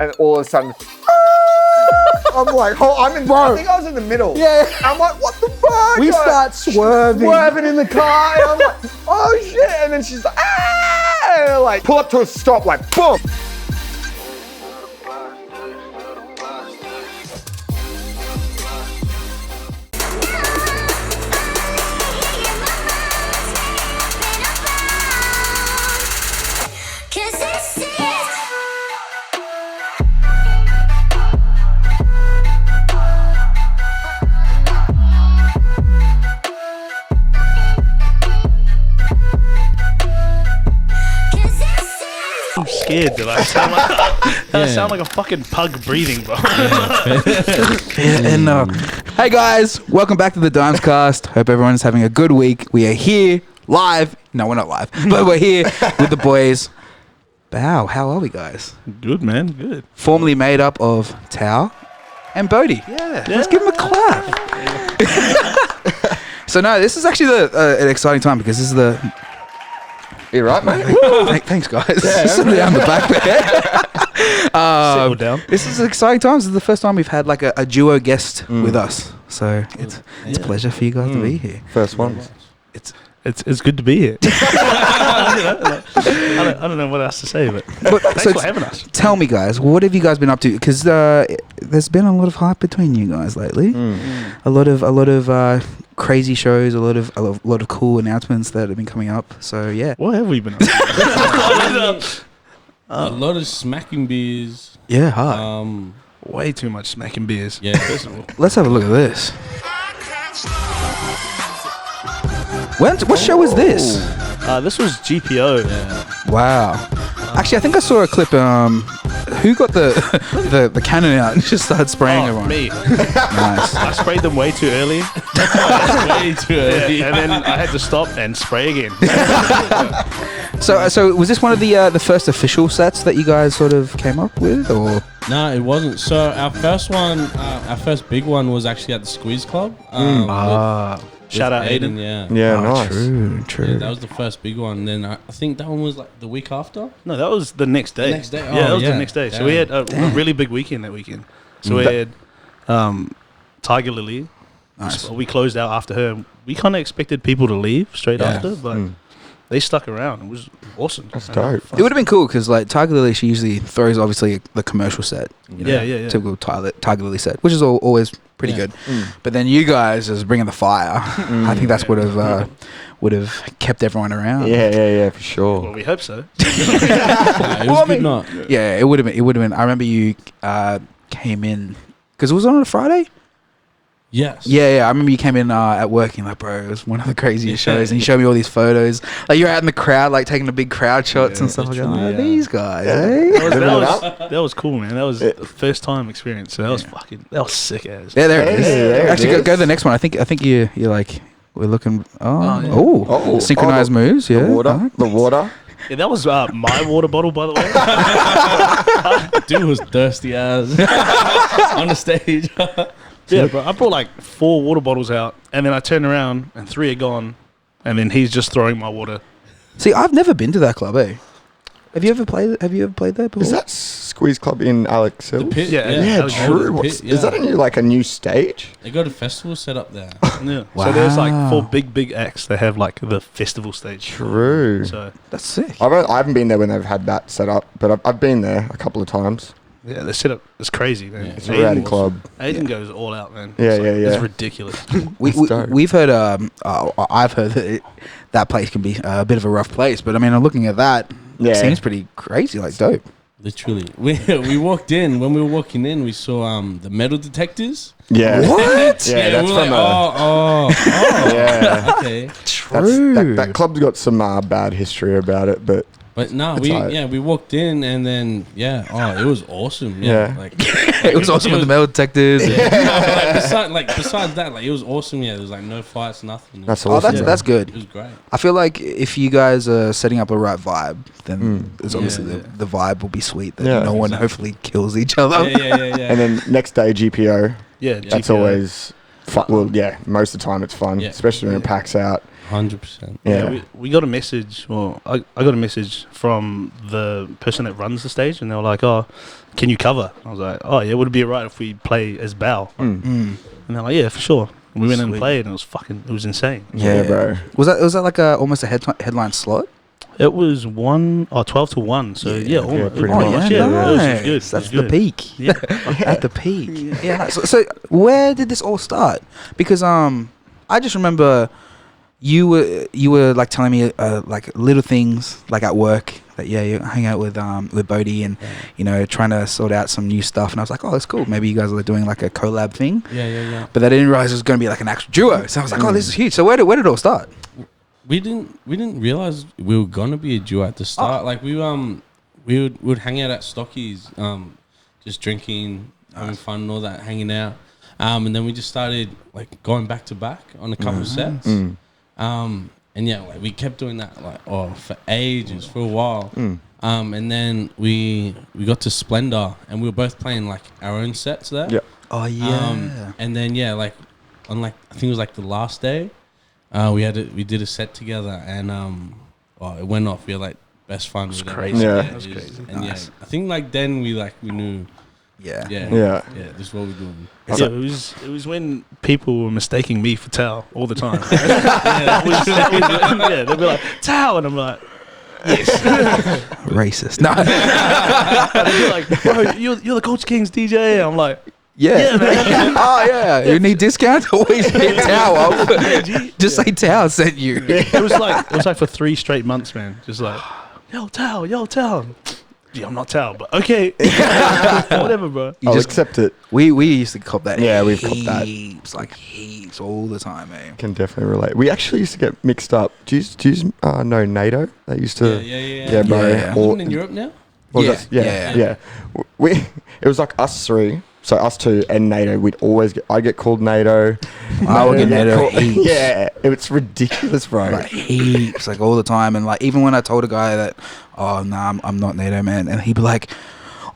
and all of a sudden, I'm like, I think I was in the middle. Yeah. I'm like, what the fuck? We start swerving in the car, and I'm like, oh shit! And then she's like, ah! And I like pull up to a stop, like boom. I'm scared that I sound like a fucking pug breathing, bro. Hey guys, welcome back to the DimesCast. Hope everyone's having a good week. We are here live. No, we're not live, but we're here with the boys. BAO, how are we, guys? Good, man. Good. Formerly made up of Tao and Bodhi. Yeah. Let's give them a clap. So no, this is actually an exciting time because this is the. You right, mate? Thanks, guys. Somebody down the back there. Settle down. This is an exciting time. This is the first time we've had like a duo guest with us, so it's a pleasure for you guys to be here. First one. It's good to be here. I don't know what else to say, but thanks for having us. Tell me, guys, what have you guys been up to? Because there's been a lot of hype between you guys lately. A lot of crazy shows, a lot of cool announcements that have been coming up. So yeah, What have we been up to? A lot of smacking beers. yeah, hard. Way too much smacking beers. Yeah. First of all. Let's have a look at this. What show is this? This was GPO. Yeah. Wow. Actually, I think I saw a clip. Who got the cannon out and just started spraying everyone? Me. Nice. I sprayed them way too early. Way too early. And then I had to stop and spray again. So was this one of the first official sets that you guys sort of came up with, or? No, it wasn't. So our first big one was actually at the Squeeze Club. Shout out Aiden. Aiden. Yeah, Oh, nice. True. Yeah, that was the first big one. Then I think that one was like the week after. No, that was the next day. The next day? Yeah, that Oh, was the yeah. next day. So Damn. we had a really big weekend that weekend. So we had Tiger Lily. Nice. We closed out after her. We kind of expected people to leave straight after, but they stuck around. It was awesome. That's dope. It would have been cool because like Tiger Lily, she usually throws obviously the commercial set. You know, Yeah. Typical Tiger Lily set, which is always pretty good. But then you guys is bringing the fire. I think that's would have kept everyone around. Yeah, for Well, sure. we hope so. It was a good night. Yeah, it would have been. I remember you came in because it was on a Friday. Yes. Yeah. I remember you came in at work and you're like, bro, it was one of the craziest shows. And you showed me all these photos. Like you're out in the crowd, like taking the big crowd shots and stuff like that. literally, Like, yeah. these guys, eh? That was cool, man. That was the first time experience. So that was sick as. Yeah, there it is. there it Actually, is. go to the next one. I think you're like we're looking. yeah. Synchronized moves. Yeah, The water. Yeah, that was my water bottle, by the way. Dude was thirsty as on the stage. Yeah, bro. I brought like 4 water bottles out, and then I turned around and 3 are gone, and then he's just throwing my water. See, I've never been to that club, eh? Have you ever played there before? Is that Squeeze Club in Alex Hill? The pit. Yeah, Yeah, Alex true. Hill. Is Yeah. that a new stage? They got a festival set up there. Yeah. Wow. So there's like 4 big acts that have like the festival stage. True. So That's sick. I haven't been there when they've had that set up, but I've been there a couple of times. yeah, the setup is crazy, man. Yeah. It's a rowdy club. Aiden goes all out, man. Yeah, It's yeah. It's ridiculous. dope. We've heard. I've heard that that place can be a bit of a rough place, but I mean, looking at that, Yeah. it seems pretty crazy, like dope. Literally, we walked in. When we were walking in, we saw the metal detectors. Yeah. What? Yeah, that's we were from like, Yeah. okay. True. That club's got some bad history about it, but But no, It's alright. we walked in and then it was awesome. Yeah. Like It was awesome with the metal detectors. besides that, like it was awesome. Yeah, there was like no fights, nothing. that's Oh, awesome. that's It good. was great. I feel like if you guys are setting up a right vibe, then it's obviously Yeah. the vibe will be sweet. That Yeah, no one exactly. hopefully kills each other. Yeah. And then next day GPO. Yeah, That's GPO. always fun. Well, yeah, most of the time it's fun, Yeah. especially when it packs out. 100%. Yeah. We got a message. Well, I got a message from the person that runs the stage, and they were like, "Oh, can you cover?" I was like, "Oh yeah, would it be alright if we play as BAO?" And they're like, "Yeah, for sure." And we went and Sweet. played, and it was insane. Yeah, bro. Was that like almost a headline slot? It was 12 to 1. So almost, pretty pretty much. much. Yeah, nice. it was good. That's It was the good. peak. Yeah. At the peak. Yeah. Nice. So where did this all start? Because I just remember you were like telling me like little things like at work that you hang out with Bodhi and you know trying to sort out some new stuff, and I was like, oh, that's cool. Maybe you guys are doing like a collab thing. Yeah. But I didn't realize it was going to be like an actual duo. So I was like, oh, this is huge. So where did it all start? We didn't realize we were gonna be a duo at the start. Like we would hang out at Stocky's, just drinking, having fun and all that, hanging out. And then we just started like going back to back on a couple of sets. And yeah, like we kept doing that for ages, for a while. And then we got to Splendor, and we were both playing like our own sets there. Yeah. Oh yeah. And then like on like I think it was like the last day, we did a set together, and it went off. We had like best fun. It was crazy. Yeah. It was crazy. And Nice. yeah, I think like then we knew. Yeah. Yeah. This is what we're doing. Yeah, it was when people were mistaking me for Tao all the time. Yeah, they'd be like, Tao, and I'm like, yes. Racist. No. They'd be like, bro, you're the Culture Kings DJ. I'm like, Yeah. yeah, man. Oh yeah. You need discount? Always hit Tao. Just say Tao sent you. It was like for 3 straight months, man. Just like, yo, Tao. Yeah, I'm not Tao, but okay. Whatever, bro. You I'll just accept it. we used to cop that. Yeah, we've copped that. Heaps all the time, man. Can definitely relate. We actually used to get mixed up. Do you know NATO? They used to. Yeah, bro. Yeah. Or- Living in Europe now? Well, Yeah, that's- yeah. It was like us 3, so us 2 and NATO. I get called NATO. I would get NATO called- heaps. Yeah, it's ridiculous, bro. Like heaps, like all the time, and like even when I told a guy that, oh nah, I'm not NATO, man, and he'd be like,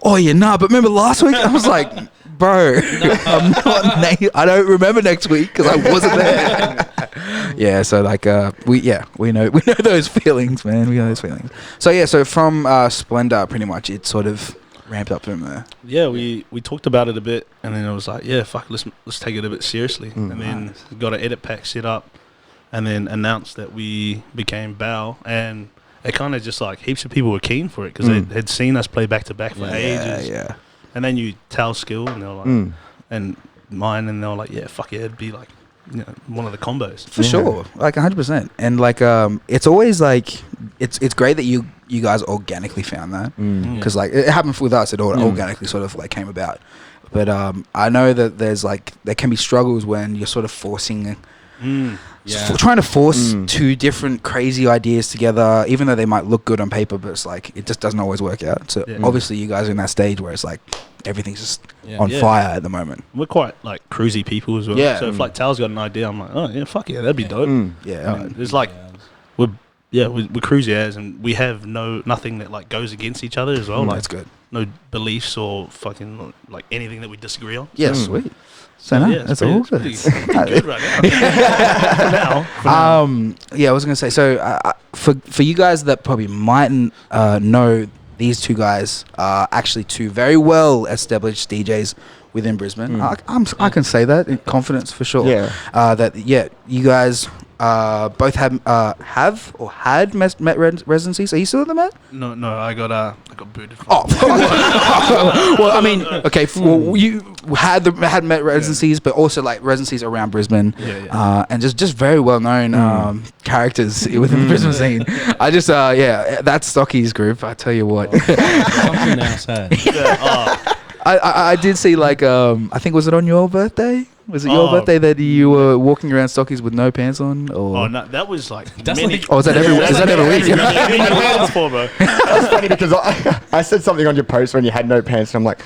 oh yeah, nah, but remember last week? I was like, bro, I'm not NATO. I don't remember next week because I wasn't there. Yeah, so like we know those feelings, man. We know those feelings. So yeah, so from Splendor, pretty much it sort of ramped up from there. Yeah, we talked about it a bit, and then I was like, yeah, fuck, let's take it a bit seriously. And then got an edit pack set up, and then announced that we became BAO, and it kind of just like heaps of people were keen for it because they had seen us play back to back for ages. Yeah. And then you tell skill, and they were like, and mine, and they were like, yeah, fuck yeah, it'd be like, one of the combos. For sure, like 100%, and like it's always like it's great that you guys organically found that because like it happened with us. It all organically sort of like came about, but I know that there can be struggles when you're sort of forcing. Trying to force 2 different crazy ideas together, even though they might look good on paper, but it's like it just doesn't always work out. So obviously you guys are in that stage where it's like everything's just on fire at the moment. We're quite like cruisy people as well. Yeah. So if like Tal's got an idea, I'm like, oh yeah, fuck yeah, that'd be dope. Yeah, I mean, It's like we're cruisy as, and we have nothing that like goes against each other as well. Like that's good. no beliefs or fucking like anything that we disagree on. Yeah, sweet. So no, that's all good. It's pretty good right now. For now. Yeah, I was gonna say. So, for you guys that probably mightn't know, these 2 guys are actually 2 very well established DJs within Brisbane. I can say that in confidence for sure. Yeah. You guys both have or had Met residencies. Are you still at the Met? No, I got booted. From Well, I mean, okay. You had Met residencies, but also like residencies around Brisbane, and just very well known characters within the Brisbane scene. I just that's Stocky's group. I tell you what. Something else, hey? I did see like I think was it on your birthday? Was it your birthday that you were walking around Stockies with no pants on? Or? Oh no, that was like That's many. like- Oh, is that every week? Bro. That's funny because I said something on your post when you had no pants, and I'm like,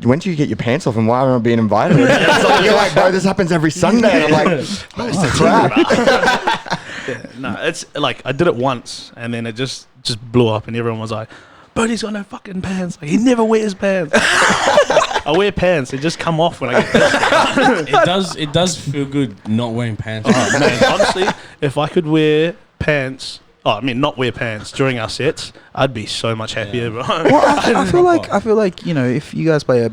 when do you get your pants off, and why am I being invited? So you're like, bro, this happens every Sunday. And I'm like, oh, crap. No, it's like I did it once, and then it just blew up, and everyone was like, "But he's got no fucking pants. Like, he never wears pants." I wear pants. They just come off when I get pissed. It does feel good not wearing pants. Oh, man, honestly, if I could wear pants, not wear pants during our sets, I'd be so much happier, bro. Well, I feel like you know, if you guys play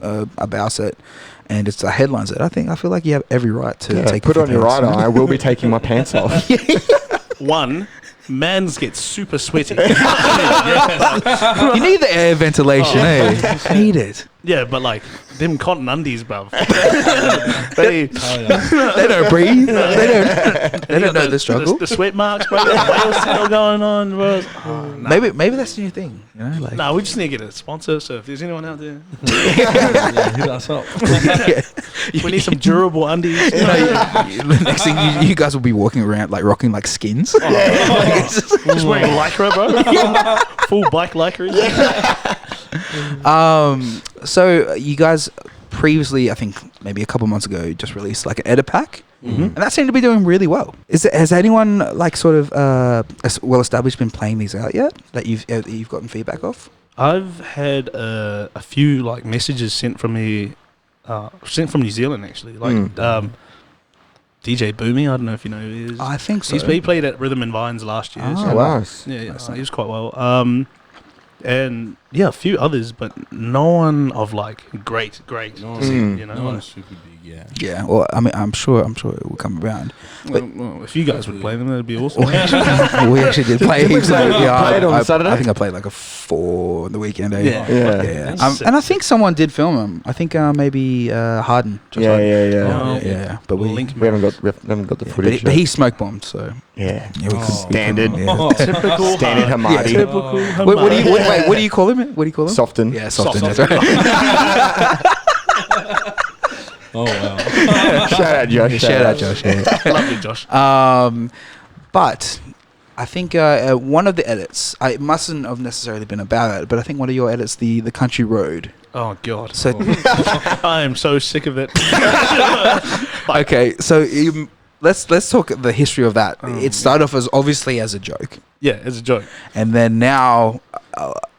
a BAO set and it's a headline set, I feel like you have every right to take put off on your pants. rider. I will be taking my pants off. One, mans get super sweaty. You need the air ventilation, Need it. Yeah, but like them cotton undies, bruv. they don't breathe. They don't know the struggle. The sweat marks, bro. The whale tail going on, bro. Maybe that's the new thing. You know, like we just need to get a sponsor. So if there's anyone out there, hit us up. we need some durable undies. The next thing you guys will be walking around like rocking like skins. Just wearing lycra, bro. Full black lycra. So you guys previously, I think maybe a couple months ago, just released like an edit pack, and that seemed to be doing really well. Has anyone like sort of well established been playing these out yet that you've gotten feedback of? I've had a few like messages sent from me, sent from New Zealand actually, like DJ Boomy. I don't know if you know who he is. I think so. He played at Rhythm and Vines last year. Oh, so nice. Yeah, he was quite well. And yeah, a few others, but no one of like great. No one's super big, yeah. Yeah, well, I mean, I'm sure it will come around. But Well, if you guys would play them, that'd be awesome. we actually did play heaps. Played on Saturday? I think I played like a 4 on the weekend. Yeah. And I think someone did film them. I think maybe Harden. Yeah. But We'll we link him. We haven't got the footage. but he smoke bombed, so yeah. standard. Typical Standard Hamadi. Typical What do you call him? What do you call him? Soften. Yeah, Soften. Soft- That's right. Oh wow. Shout out Josh. Shout out Josh. Yeah. Lovely, Josh. But I think one of the edits, it mustn't have necessarily been about it, but I think one of your edits, the country road. Oh God. So I am so sick of it. okay, so let's talk the history of that. It started off as obviously as a joke, Yeah, it's a joke. and then now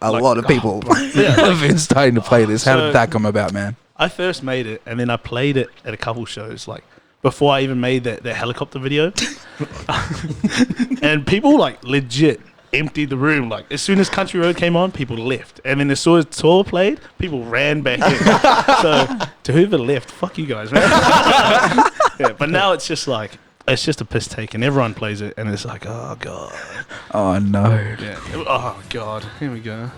a lot of people have been starting to play this. How So- did that come about, man? I first made it, and then I played it at a couple shows, like before I even made that helicopter video. And people like legit emptied the room. Like as soon as Country Road came on, people left, and then as soon as tour played, people ran back in. So to whoever left, fuck you guys, man. Yeah, but now it's just like it's just a piss take, and everyone plays it, and it's like, oh God, Oh no! yeah, oh God, here we go.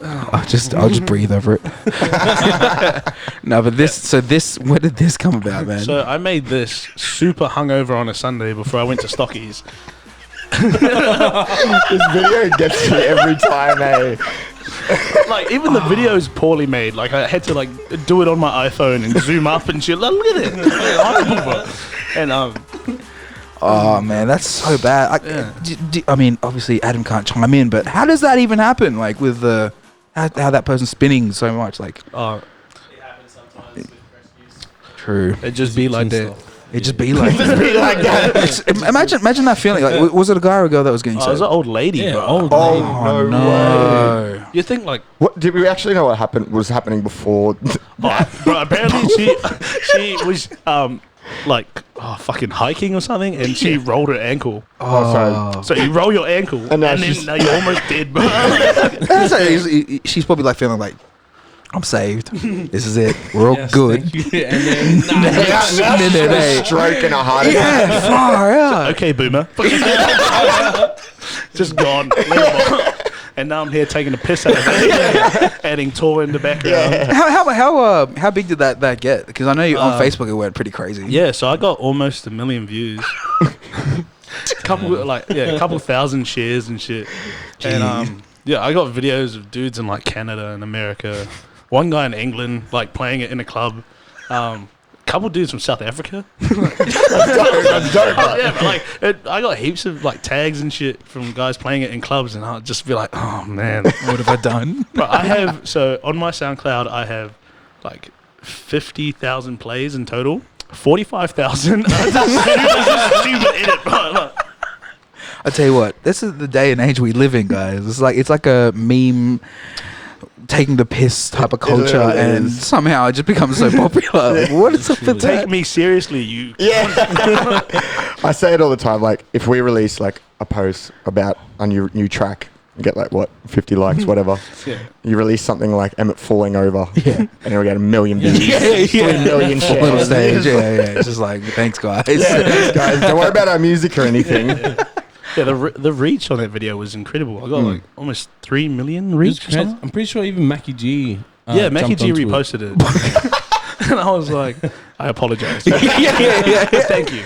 I'll just breathe over it. No, but where did this come about, man? So I made this super hungover on a Sunday before I went to Stockies. This video gets me every time, Like even the video is poorly made. Like I had to like do it on my iPhone and zoom up and shit. Like, look at it. It's horrible, bro. And Oh man, that's so bad. I mean, obviously Adam can't chime in, but how does that even happen? Like with how that person's spinning so much, like It happens sometimes with rescues. true. it just be like that. It just be like that. Imagine that feeling. Like, was it a guy or a girl that was getting Oh, it was saved? an old lady, Yeah, bro. old Oh, lady. no way. You think like, What did we actually know? What was happening before? bro, apparently she was fucking hiking or something, and she rolled her ankle. Oh, sorry. So you roll your ankle, And and now then she's- now you're almost dead, bro. She's probably like feeling like, I'm saved. This is it. We're all good. Thank you. And then, A stroke and a heart attack. Yeah, far out. Okay, boomer. Just gone. And now I'm here taking a piss out of it, adding tour in the background. How big did that get? Because I know on Facebook it went pretty crazy. Yeah, so I got almost 1 million views. couple thousand shares and shit. And I got videos of dudes in like Canada and America. One guy in England like playing it in a club. Couple dudes from South Africa. That's dope. Yeah, but like I got heaps of like tags and shit from guys playing it in clubs, and I'll just be like, oh man, What have I done? but I have so on my SoundCloud I have like 50,000 plays in total. 45,000. Stupid edit, bro. I tell you what, this is the day and age we live in, guys. It's like a meme taking the piss type of culture, literally and is. somehow it just becomes so popular. Like, what is up with Take that? me seriously, you. Yeah. I say it all the time. Like, if we release like a post about a new track, you get like what 50 likes, whatever. Yeah. You release something like Emmett falling over, Yeah. and it'll get 1 million views, Yeah, 3 million Full little shares. stage. Yeah, it's just like, thanks, guys. Yeah, thanks, guys. Don't worry about our music or anything. Yeah, the reach on that video was incredible. I got like almost 3 million It was reach. Or crazy. something. I'm pretty sure even Mackie G. Yeah, Mackie jumped G onto it. reposted it, and I was like, I apologize. yeah. Thank you.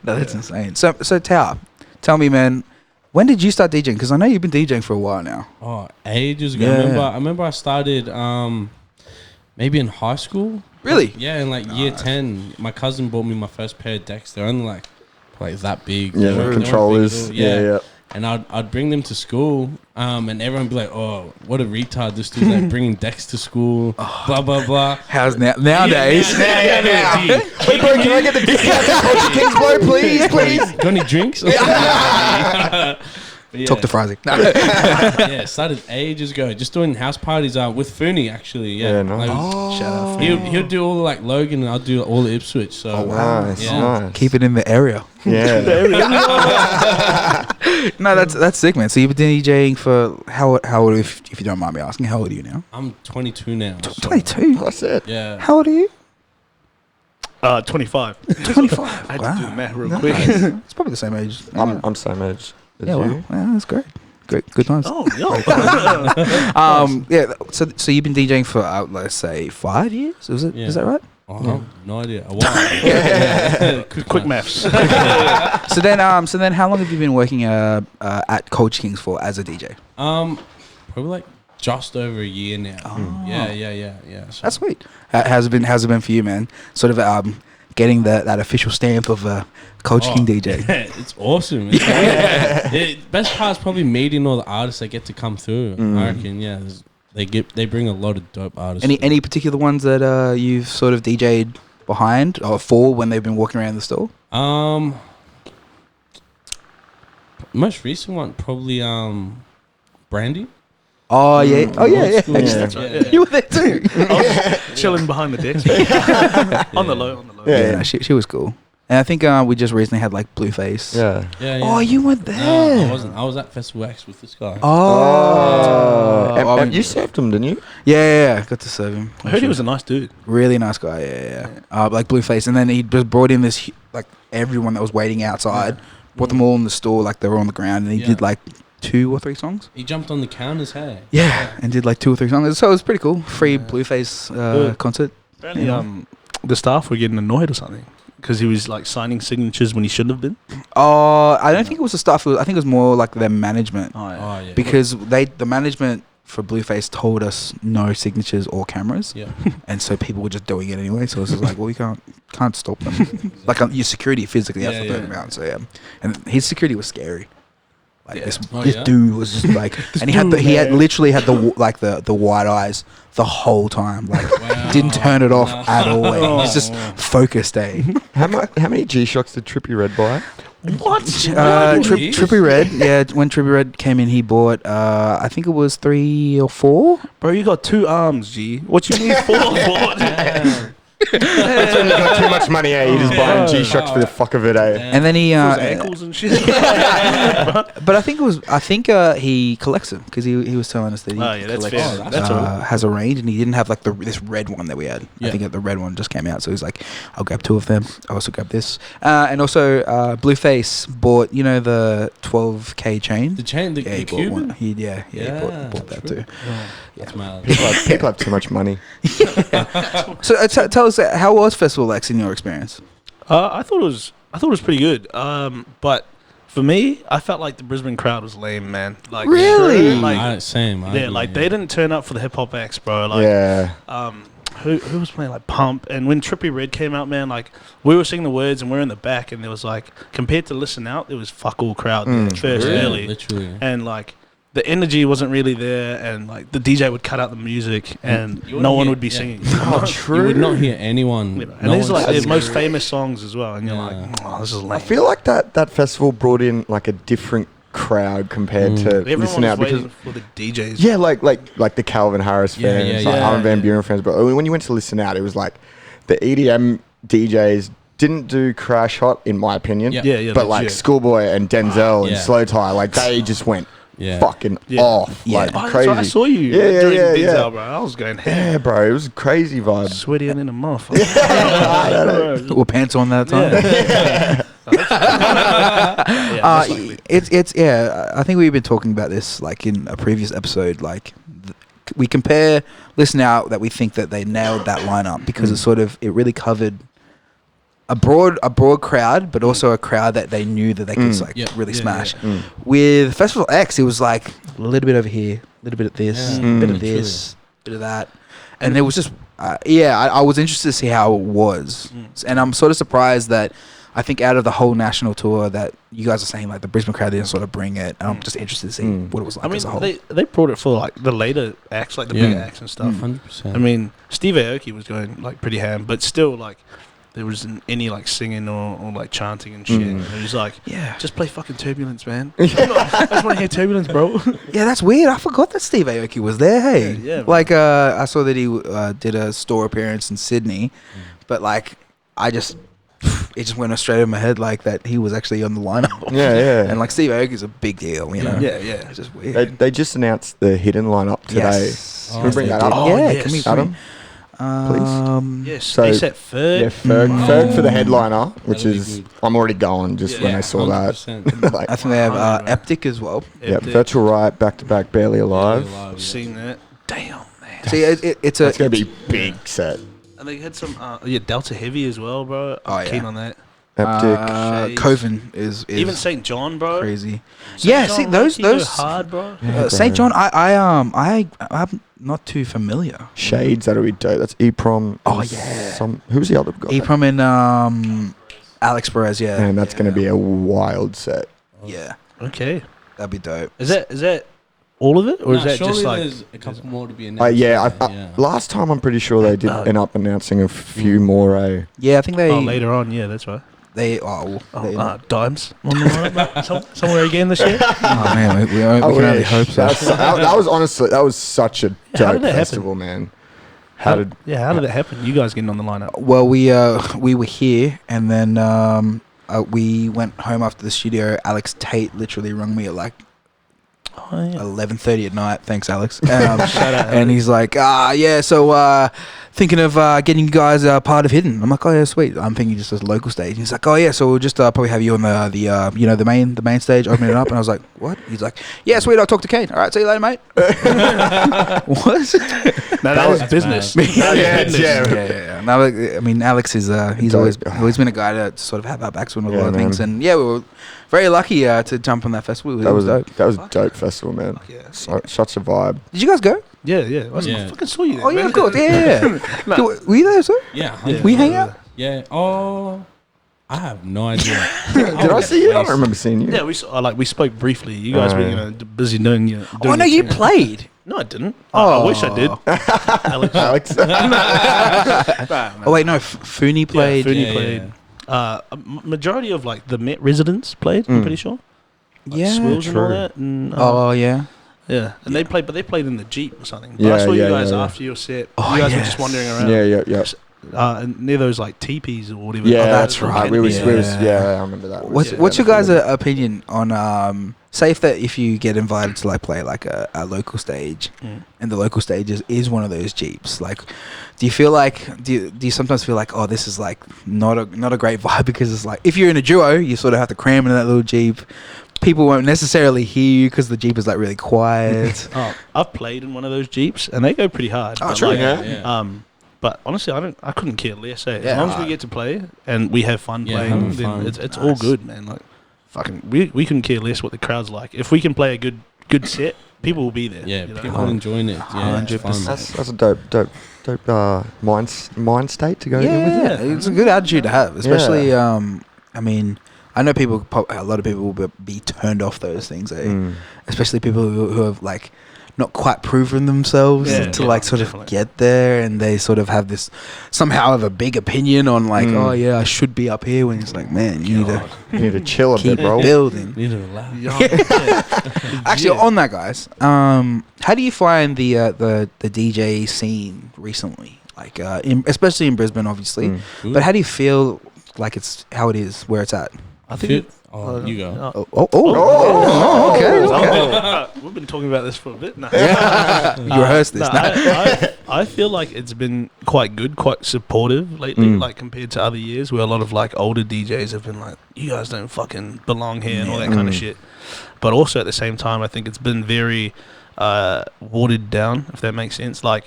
No, that's insane. So Tao, tell me, man, when did you start DJing? Because I know you've been DJing for a while now. Oh, ages ago. Yeah. I remember I started maybe in high school. Really? Yeah, in like year 10. My cousin bought me my first pair of decks. They're only like that big. Yeah, They weren't big at controllers. all. Yeah. And I'd bring them to school, and everyone would be like, "Oh, what a retard! This dude's like bringing decks to school, blah blah blah." How's nowadays? Wait, bro, can I get the Culture Kings, bro? Please. Got any drinks? But yeah. Talk to Frizy. Yeah, started ages ago, just doing house parties with Fooney actually. Yeah, Yeah, nice. Like, Shout out. he'll do all the, like Logan, and I'll do all the Ipswich. So Oh, nice, Yeah. nice. Keep it in the area. Yeah. No, that's sick, man. So you've been DJing for how old? If you don't mind me asking, how old are you now? I'm 22 now. so, 22. That's it. Yeah. How old are you? 25. 25. I had to do the Wow. math real Nice. quick. It's probably the same age. I'm same age as Yeah, you. well, yeah, that's great. Good times. Oh, yeah. Yeah. So you've been DJing for let's say 5 years. Is it? Yeah. Is that right? Oh, no idea. A while. Quick maths. So then, how long have you been working at Culture Kings for as a DJ? Probably like just over a year now. Oh. Yeah. So That's sweet. How's it been for you, man? Sort of getting that official stamp of Culture King DJ. It's awesome. Best part is probably meeting all the artists that get to come through. I reckon, yeah. They bring a lot of dope artists. Any particular ones that you've sort of DJ'd behind or for when they've been walking around the store? Most recent one probably Brandy. Oh yeah. Oh yeah. Yeah. School, That's right, yeah. You were there too. I was chilling behind the desk. On the low. Yeah. Yeah. She was cool. And I think we just recently had like Blueface. Yeah. Yeah. Oh, you went No, there. I wasn't. I was at Festival X with this guy. Oh. You served him, didn't you? Yeah. Got to serve him. I heard he was a nice dude. Really nice guy. Yeah. Like Blueface, and then he just brought in this like everyone that was waiting outside, brought them all in the store like they were on the ground, and he did like 2 or 3 songs. He jumped on the counters, hey. Yeah, and did like 2 or 3 songs. So it was pretty cool. Free Blueface concert. Apparently, Yeah. the staff were getting annoyed or something because he was like signing signatures when he shouldn't have been. I don't think it was the staff. I think it was more like their management Oh, Oh yeah. because the management for Blueface told us no signatures or cameras, Yeah. and so people were just doing it anyway. So it's just like, well, we can't stop them. Like your security physically has to throw them out. So yeah, and his security was scary. Like Yeah. this Oh, this yeah? dude was just like, and he had literally had the wide eyes the whole time. Like Wow. didn't turn it off No. at all. He's just focused. How many G-Shocks did Trippy Red buy? What? Really? Trippy Red, yeah. When Trippy Red came in, he bought I think it was 3 or 4. Bro, you got 2 arms, G. What you need 4 for? Yeah. That's when you got too much money, eh? You just buying G-Shocks for the fuck of it, eh? And then he, His ankles and shit. but I think he collects them because he was telling us that he Oh, yeah, that's collects, fair. That's all right. has a range, and he didn't have like this red one that we had. I Yeah. think the red one just came out, so he's like, I'll grab 2 of them. I also grab this, and also Blueface bought the 12K chain. The chain, the, Yeah, the he bought one. Cuban. He Yeah, bought that true. too. That's mad. People have too much money. So tell us, how was Festival X in your experience? I thought it was pretty good. But for me, I felt like the Brisbane crowd was lame, man. Like Really? Like Same. I yeah, agree, like yeah. they didn't turn up for the hip hop acts, bro. Like Yeah. who was playing like Pump, and when Trippy Red came out, man, like we were singing the words and we're in the back, and there was like compared to Listen Out, there was fuck all crowd there first Yeah, early, literally. and like the energy wasn't really there, and like the DJ would cut out the music, and You no wouldn't one hear- would be yeah. singing. Oh, You true. would not hear anyone. And no these are one like their singing. most famous songs as well, and you're Yeah. like, oh, this is lame. I feel like that festival brought in like a different crowd compared to Everyone Listen was Out because waiting for the DJs. yeah, like the Calvin Harris Yeah, fans, yeah, like yeah. Armin van Yeah. Buren fans. But when you went to Listen Out, it was like the EDM DJs didn't do Crash Hot, in my opinion. Yeah. Yeah, But like legit. Schoolboy and Denzel and Yeah. Slow Tie, like they just went Yeah. fucking Yeah. off, Yeah. like Oh, that's crazy. right, I saw you Yeah, during yeah, Denzel, yeah. bro. I was going Yeah, ham. bro, it was a crazy vibe. Sweaty and in a motherfucker. Were pants on that time? Yeah, most likely. It's yeah. I think we've been talking about this like in a previous episode. Like we compare Listen Out that we think that they nailed that lineup because it really covered a broad crowd, but also a crowd that they knew that they could like Yep. really Yeah, smash. Mm. With Festival X, it was like a little bit over here, a little bit of this, Yeah. a bit Mm. of this, bit of that, and it was just I was interested to see how it was, and I'm sort of surprised that. I think out of the whole national tour that you guys are saying like the Brisbane crowd didn't sort of bring it. And I'm just interested to see what it was like I mean, as a whole. they brought it for like the later acts, like the Yeah. bigger acts and stuff. 100%. I mean, Steve Aoki was going like pretty ham, but still like there wasn't any like singing or like chanting and shit. It was like, Yeah. just play fucking Turbulence, man. I just want to hear Turbulence, bro. Yeah, that's weird. I forgot that Steve Aoki was there. Hey, Yeah, yeah, like I saw that he did a store appearance in Sydney, but like it just went straight in my head like that he was actually on the lineup. Yeah, yeah. And like Steve Aoki's a big deal, you know. yeah, yeah. It's just weird. They just announced the hidden lineup today. Yes. Can we bring they that did. up? Oh, yeah, yes. can we Adam? Yes, So- they set third. Yeah, Ferg for the headliner, which That'll be is good. I'm already going just when Yeah, I saw that. 100%. Like, I think they have 100, man. Eptic as well. yeah, Virtual Riot, back to back, Barely Alive. I've seen that. Damn, man. See, it's It's gonna be big set. And they had some, Delta Heavy as well, bro. Oh, I'm yeah. keen on that. Heptic. Shades. Coven is Even St. John, bro. crazy. St. Yeah, John see low-key those go hard, bro. St. John. I'm not too familiar. Shades, that'll be dope. That's EPROM. Oh, and yeah. Who's the other guy? Eprom and Alex Perez. Yeah, Man, that's gonna be a wild set. yeah. Okay. That'd be dope. Is that all of it, or is that surely just like? there's a couple more to be announced? Yeah, last time I'm pretty sure they did end up announcing a few more. Yeah, I think they Oh, later on, yeah, that's right. they Dimes on the lineup, bro. Somewhere again this year. oh man, we can I only wish. hope so. That was honestly such a how did dope that happen? festival, man. How did how did that happen? You guys getting on the lineup? Well, we were here, and then we went home after the studio. Alex Tate literally rung me at like Oh, yeah. 11:30 at night. Thanks, Alex. Shout out. And he's like, yeah, so thinking of getting you guys part of Hidden. I'm like, oh yeah, sweet. I'm thinking just as a local stage. He's like, oh yeah, so we'll just probably have you on the main stage, opening it up. And I was like, what? He's like, yeah, sweet. I'll talk to Kane. All right, see you later, mate. What? No, that was That's business. Yeah. Now, I mean, Alex is he's Dope. always been a guy to sort of have our backs on a lot of man. things. And yeah, we were very lucky to jump on that festival. It was dope. That was a dope festival, man. Yeah. Such a vibe. Did you guys go? Yeah. I Yeah. fucking saw you there. Oh yeah, man. of course. Yeah. Were you there, sir? Yeah. We hang out. Yeah. Oh, I have no idea. Did I see you? I don't remember seeing you. Yeah, we spoke briefly. You guys were busy doing your. Oh no, you played. No, I didn't. I wish I did. Alex. Oh wait, no. Funi played. Funi Yeah, played. A majority of like the Met residents played. I'm pretty sure. Like Yeah, Swills and all true. that. And, Oh yeah. yeah, and they played, but they played in the Jeep or something. But Yeah, I saw you yeah, guys yeah. after your set. Oh, you guys were yes. just wandering around. Yeah. And near those like teepees or whatever. Yeah, that's right. We was, Yeah. yeah, I remember that. What's your guys' opinion on say if you get invited to like play like a local stage, and the local stage is one of those Jeeps? Like, do you feel like do you sometimes feel like, oh, this is like not a great vibe, because it's like if you're in a duo, you sort of have to cram into that little Jeep. People won't necessarily hear you because the Jeep is like really quiet. Oh, I've played in one of those Jeeps, and they go pretty hard. Oh, But, true, like, yeah. But honestly, I couldn't care less. As Yeah. long as we get to play and we have fun Yeah, playing, having then fun. it's all Nice. good, man. Like, fucking, we couldn't care less what the crowd's like. If we can play a good set, people will be there. Yeah, you know? people enjoying it. Yeah, it's fun. 100%. That's a dope mind state to go in with it. Yeah, it's a good attitude to have, especially. I mean, I know a lot of people will be turned off those things, especially people who have like not quite proven themselves to like sort of get there, and they sort of have this somehow have a big opinion on like, oh yeah, I should be up here, when it's like, man, you need to chill a keep bit, bro. building. Need to relax. Actually, on that, guys, how do you find the DJ scene recently? Like, especially in Brisbane, obviously, but how do you feel like it's how it is where it's at? I think you go. Okay. We've been talking about this for a bit now. You rehearsed this. I feel like it's been quite good, quite supportive lately, like compared to other years where a lot of like older DJs have been like, you guys don't fucking belong here and all that kind of shit. But also at the same time, I think it's been very watered down, if that makes sense. Like,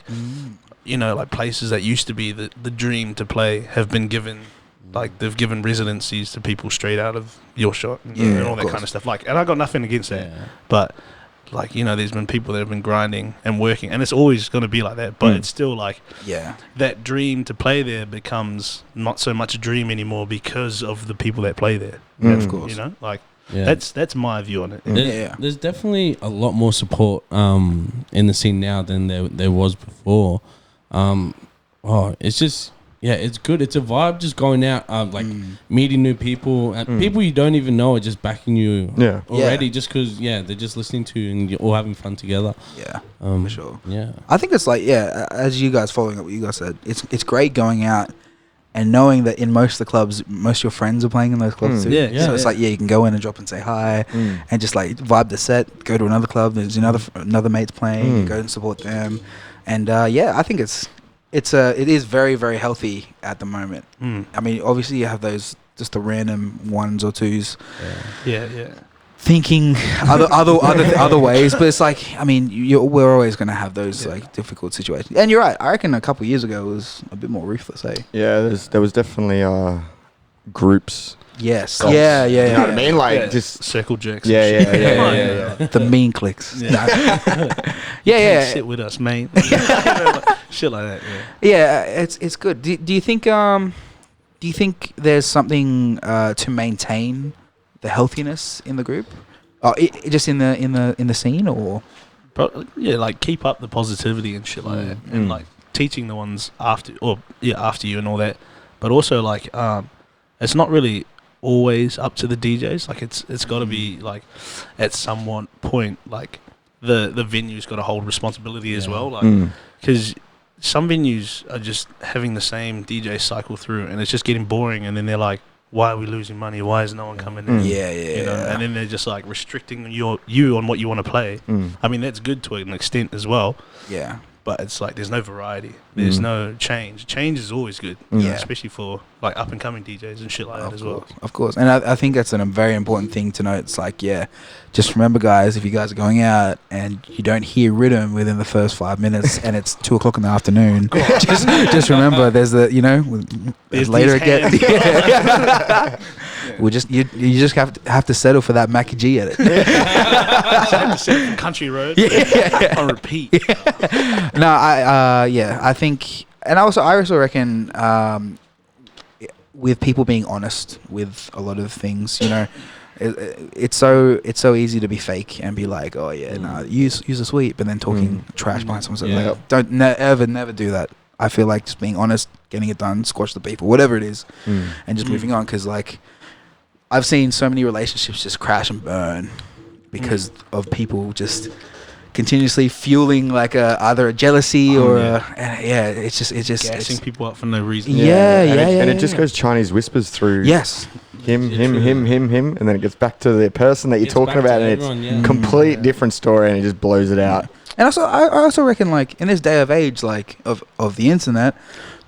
you know, like places that used to be the dream to play have been given, like they've given residencies to people straight out of your shot and all that kind of stuff. Like, and I got nothing against that, but like, you know, there's been people that have been grinding and working, and it's always going to be like that. But it's still like, that dream to play there becomes not so much a dream anymore because of the people that play there. Of course, you know, like that's my view on it. There's definitely a lot more support in the scene now than there was before. It's just. Yeah, it's good. It's a vibe just going out, like meeting new people. And people you don't even know are just backing you already just because, they're just listening to you and you're all having fun together. Yeah, for sure. Yeah. I think it's like, as you guys, following up what you guys said, it's great going out and knowing that in most of the clubs, most of your friends are playing in those clubs too. So it's like, you can go in and drop and say hi and just like vibe the set, go to another club, there's another mate's playing, and go and support them. And I think it is very, very healthy at the moment. I mean, obviously you have those just the random ones or twos. Thinking other ways, but it's like, I mean, we're always going to have those like difficult situations. And you're right. I reckon a couple of years ago it was a bit more ruthless. Yeah, there was definitely groups. Yes. Goals. Yeah. You know what I mean? Like just circle jerks. Yeah. The mean clicks. Sit with us, mate. Shit like that. Yeah, it's good. Do you think there's something to maintain the healthiness in the group? Just in the scene, or? Like keep up the positivity and shit like that, and like teaching the ones after you and all that. But also like it's not really always up to the DJs. Like it's got to be like at some point like the venue's got to hold responsibility as well. Like because some venues are just having the same DJ cycle through, and it's just getting boring. And then they're like, "Why are we losing money? Why is no one coming in?" You know? And then they're just like restricting you on what you want to play. I mean, that's good to an extent as well. Yeah. But it's like there's no variety. There's no change. Change is always good, especially for like up and coming DJs and shit like that as well. Of course, and I think that's a very important thing to note. It's like, just remember, guys, if you guys are going out and you don't hear rhythm within the first 5 minutes, and it's 2:00 in the afternoon, just remember there's there's later it gets. You just have to settle for that Mackie G edit. Country Road on repeat. No, I think, and I also reckon with people being honest with a lot of things, you know, it's so easy to be fake and be like, oh yeah, use a sweep, and then talking trash behind someone. Like, don't never do that. I feel like just being honest, getting it done, squash the people, whatever it is, and just moving on. Because like, I've seen so many relationships just crash and burn because of people just continuously fueling like either a jealousy or it's just gassing people up for no reason. And it just goes Chinese whispers through. Yes. Him, and then it gets back to the person that you're talking about, and it's complete different story, and it just blows it out. And also, I also reckon, like, in this day of age, like, of the internet,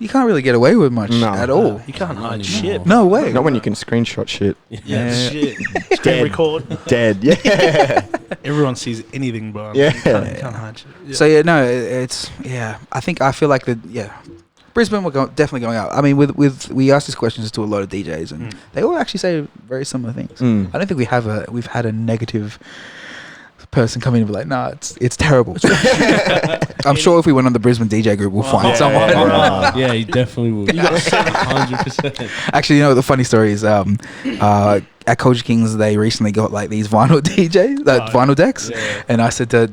you can't really get away with much at all. You can't hide shit. No way. Not when you can screenshot shit. Shit. Screen record. Dead. Yeah. Everyone sees anything, bro. Yeah. You can't hide shit. Yeah. So, I feel like Brisbane, we're definitely going out. I mean, we asked these questions to a lot of DJs, and they all actually say very similar things. I don't think we've had a negative person come in and be like, nah, it's terrible. I'm sure if we went on the Brisbane DJ group, we'll find someone. You definitely will. You got 700%. Actually, you know, the funny story is, at Culture Kings, they recently got like these vinyl DJs, vinyl decks, and I said to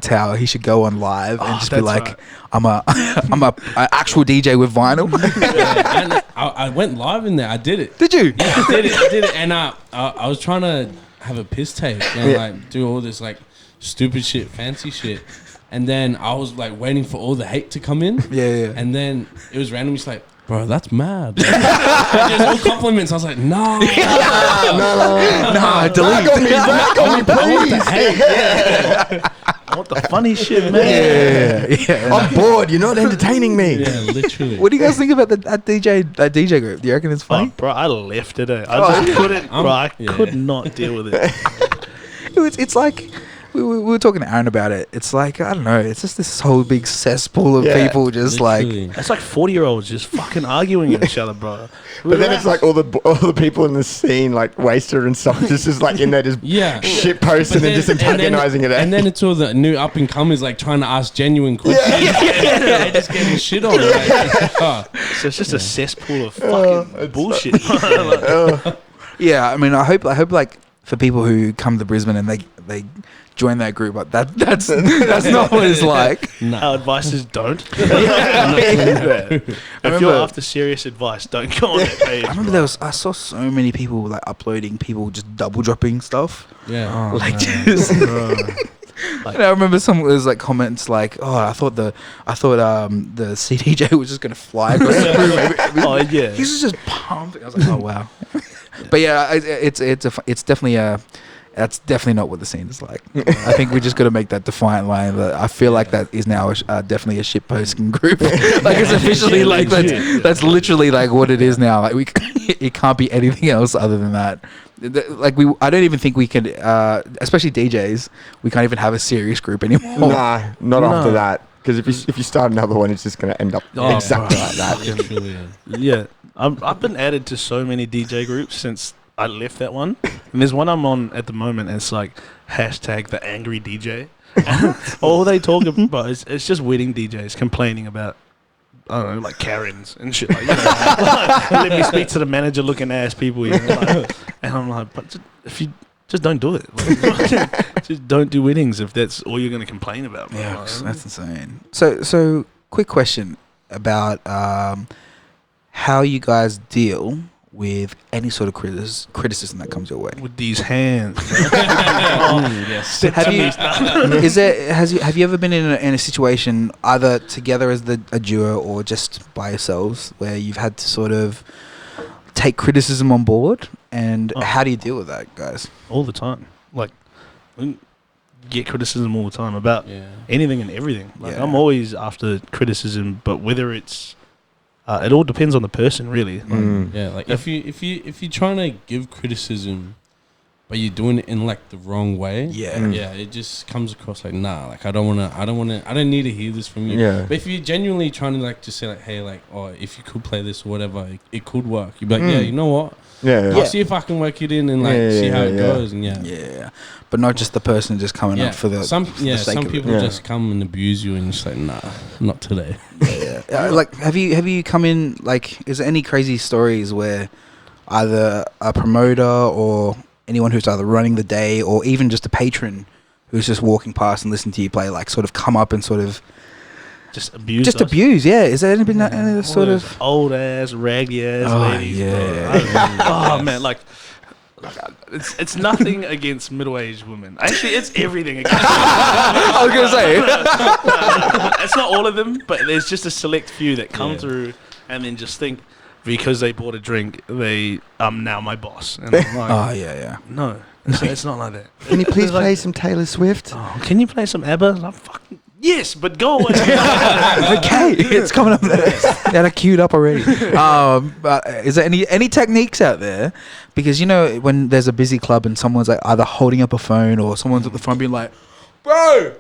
Tao he should go on live and just be like, right. I'm a actual DJ with vinyl. And I went live in there. I did it. Did you? Yeah, I did it. And I was trying to have a piss tape and like do all this like stupid shit, fancy shit. And then I was like waiting for all the hate to come in. Yeah. And then it was randomly just like, bro, that's mad. Like, just all compliments. I was like, no, delete. Back on me, please. I want the funny shit, man. Yeah. I'm bored. You're not entertaining me. Yeah, literally. What do you guys think about that DJ group? Do you reckon it's funny? Oh, bro, I left it. I just couldn't. Bro, I could not deal with it. It's like we were talking to Aaron about it. It's like, I don't know. It's just this whole big cesspool of people just Literally. It's like 40-year-olds just fucking arguing with each other, bro. But then it's like all the people in the scene, like Waster and stuff, just is like in there just shit posting and just antagonizing it. And then it's all the new up and comers like trying to ask genuine questions. And they're just getting shit on. Like, So it's just a cesspool of fucking bullshit. Yeah, I mean, I hope like for people who come to Brisbane and they join that group, but that's not what it's like. Our advice is don't. If you're after serious advice, don't go on that page. I remember I saw so many people like uploading people just double dropping stuff. yeah. Just. And I remember there was like comments like, "Oh, I thought the CDJ was just gonna fly across the room." Oh yeah. He was just pumping. I was like, "Oh wow." But yeah, it's definitely that's definitely not what the scene is like. I think we just got to make that defiant line. That I feel like that is now definitely a shit posting group. Like it's officially like that's literally like what it is now. Like it can't be anything else other than that. Like I don't even think we can, especially DJs. We can't even have a serious group anymore. Nah, not after that. Because if you start another one, it's just going to end up exactly like that. Literally. Yeah, I've been added to so many DJ groups since I left that one, and there's one I'm on at the moment, and it's like #the angry DJ. All they talk about it's just wedding DJs complaining about, I don't know, like Karens and shit. Like, you know, let me speak to the manager looking ass people, you know, like, and I'm like, but if you just don't do it, like, just don't do weddings if that's all you're going to complain about. Bro. Yeah, that's insane. So quick question about how you guys deal with any sort of criticism that comes your way. With these hands. Yes. Have you ever been in a situation either together as a duo or just by yourselves where you've had to sort of take criticism on board, and how do you deal with that, guys? All the time. Like, we get criticism all the time about anything and everything. Like, I'm always after criticism, but whether it's it all depends on the person, really. Yeah, like if you're trying to give criticism, but you're doing it in like the wrong way. Yeah, it just comes across like, nah, like I don't need to hear this from you. Yeah. But if you're genuinely trying to like just say like, hey, like, oh, if you could play this or whatever, it could work. You'd be like, yeah, you know what? I'll see if I can work it in and like see how it goes. And but not just the person just coming up for the some sake people just come and abuse you and just like, nah, not today. Like, have you come in, like, is there any crazy stories where either a promoter or anyone who's either running the day or even just a patron who's just walking past and listening to you play, like, sort of come up and sort of just abuse just us. abuse? Yeah, is there any sort of old ass raggedy ass ladies? Oh man, like it's nothing against middle-aged women. Actually, it's everything against I was gonna say it's not all of them, but there's just a select few that come through and then just think because they bought a drink, they now my boss. And I'm like, no, it's not like that. Can you please play some Taylor Swift? Oh, can you play some ABBA? Like, fucking yes, but go away. okay, it's coming up there. Got it queued up already. Is there any techniques out there? Because, you know, when there's a busy club and someone's like either holding up a phone or someone's at the front being like, bro,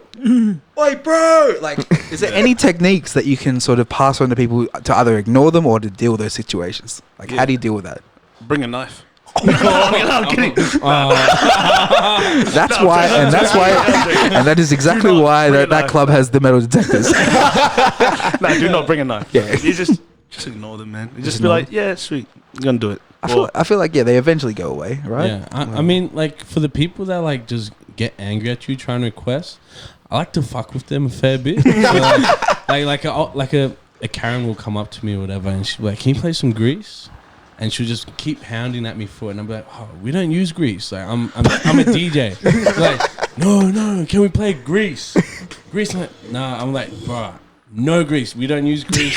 wait, bro. Like, is there any techniques that you can sort of pass on to people to either ignore them or to deal with those situations? Like, how do you deal with that? Bring a knife. I'm kidding. That's why, and that is exactly why that club has the metal detectors. No, do not bring a knife. Yeah. You just ignore them, man. You just be like, yeah, sweet, you're gonna do it. I feel like they eventually go away, right? Yeah, I mean, like for the people that like just get angry at you trying to request, I like to fuck with them a fair bit. So, like a Karen will come up to me or whatever, and she'll be like, "Can you play some Grease?" And she'll just keep hounding at me for it, and I'm like, "Oh, we don't use Grease. Like, I'm a DJ." Like, no, can we play Grease? Grease? I'm like, nah. I'm like, bruh, no Grease. We don't use Grease.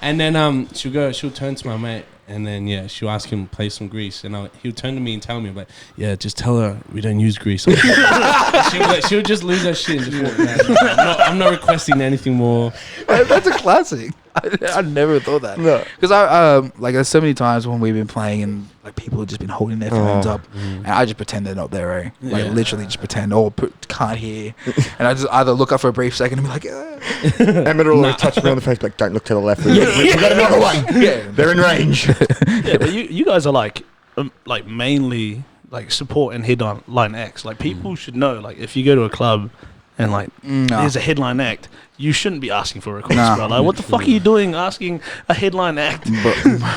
And then she'll turn to my mate, and then she'll ask him to play some Grease, and he'll turn to me and tell me, like, yeah, just tell her we don't use Grease. She'll just lose her shit and just walk down. I'm not requesting anything more. That's a classic. I never thought that. No. Because I like there's so many times when we've been playing and like people have just been holding their phones up, and I just pretend they're not there. Eh? Like literally just pretend or can't hear, and I just either look up for a brief second and be like, Emmett will always touch me on the face, like, don't look to the left. We've got another one. Yeah. They're in range. Yeah, but you guys are like mainly like support and headline acts. Like people should know. Like if you go to a club and like there's a headline act, you shouldn't be asking for a request, bro. Like what the fuck are you doing asking a headline act?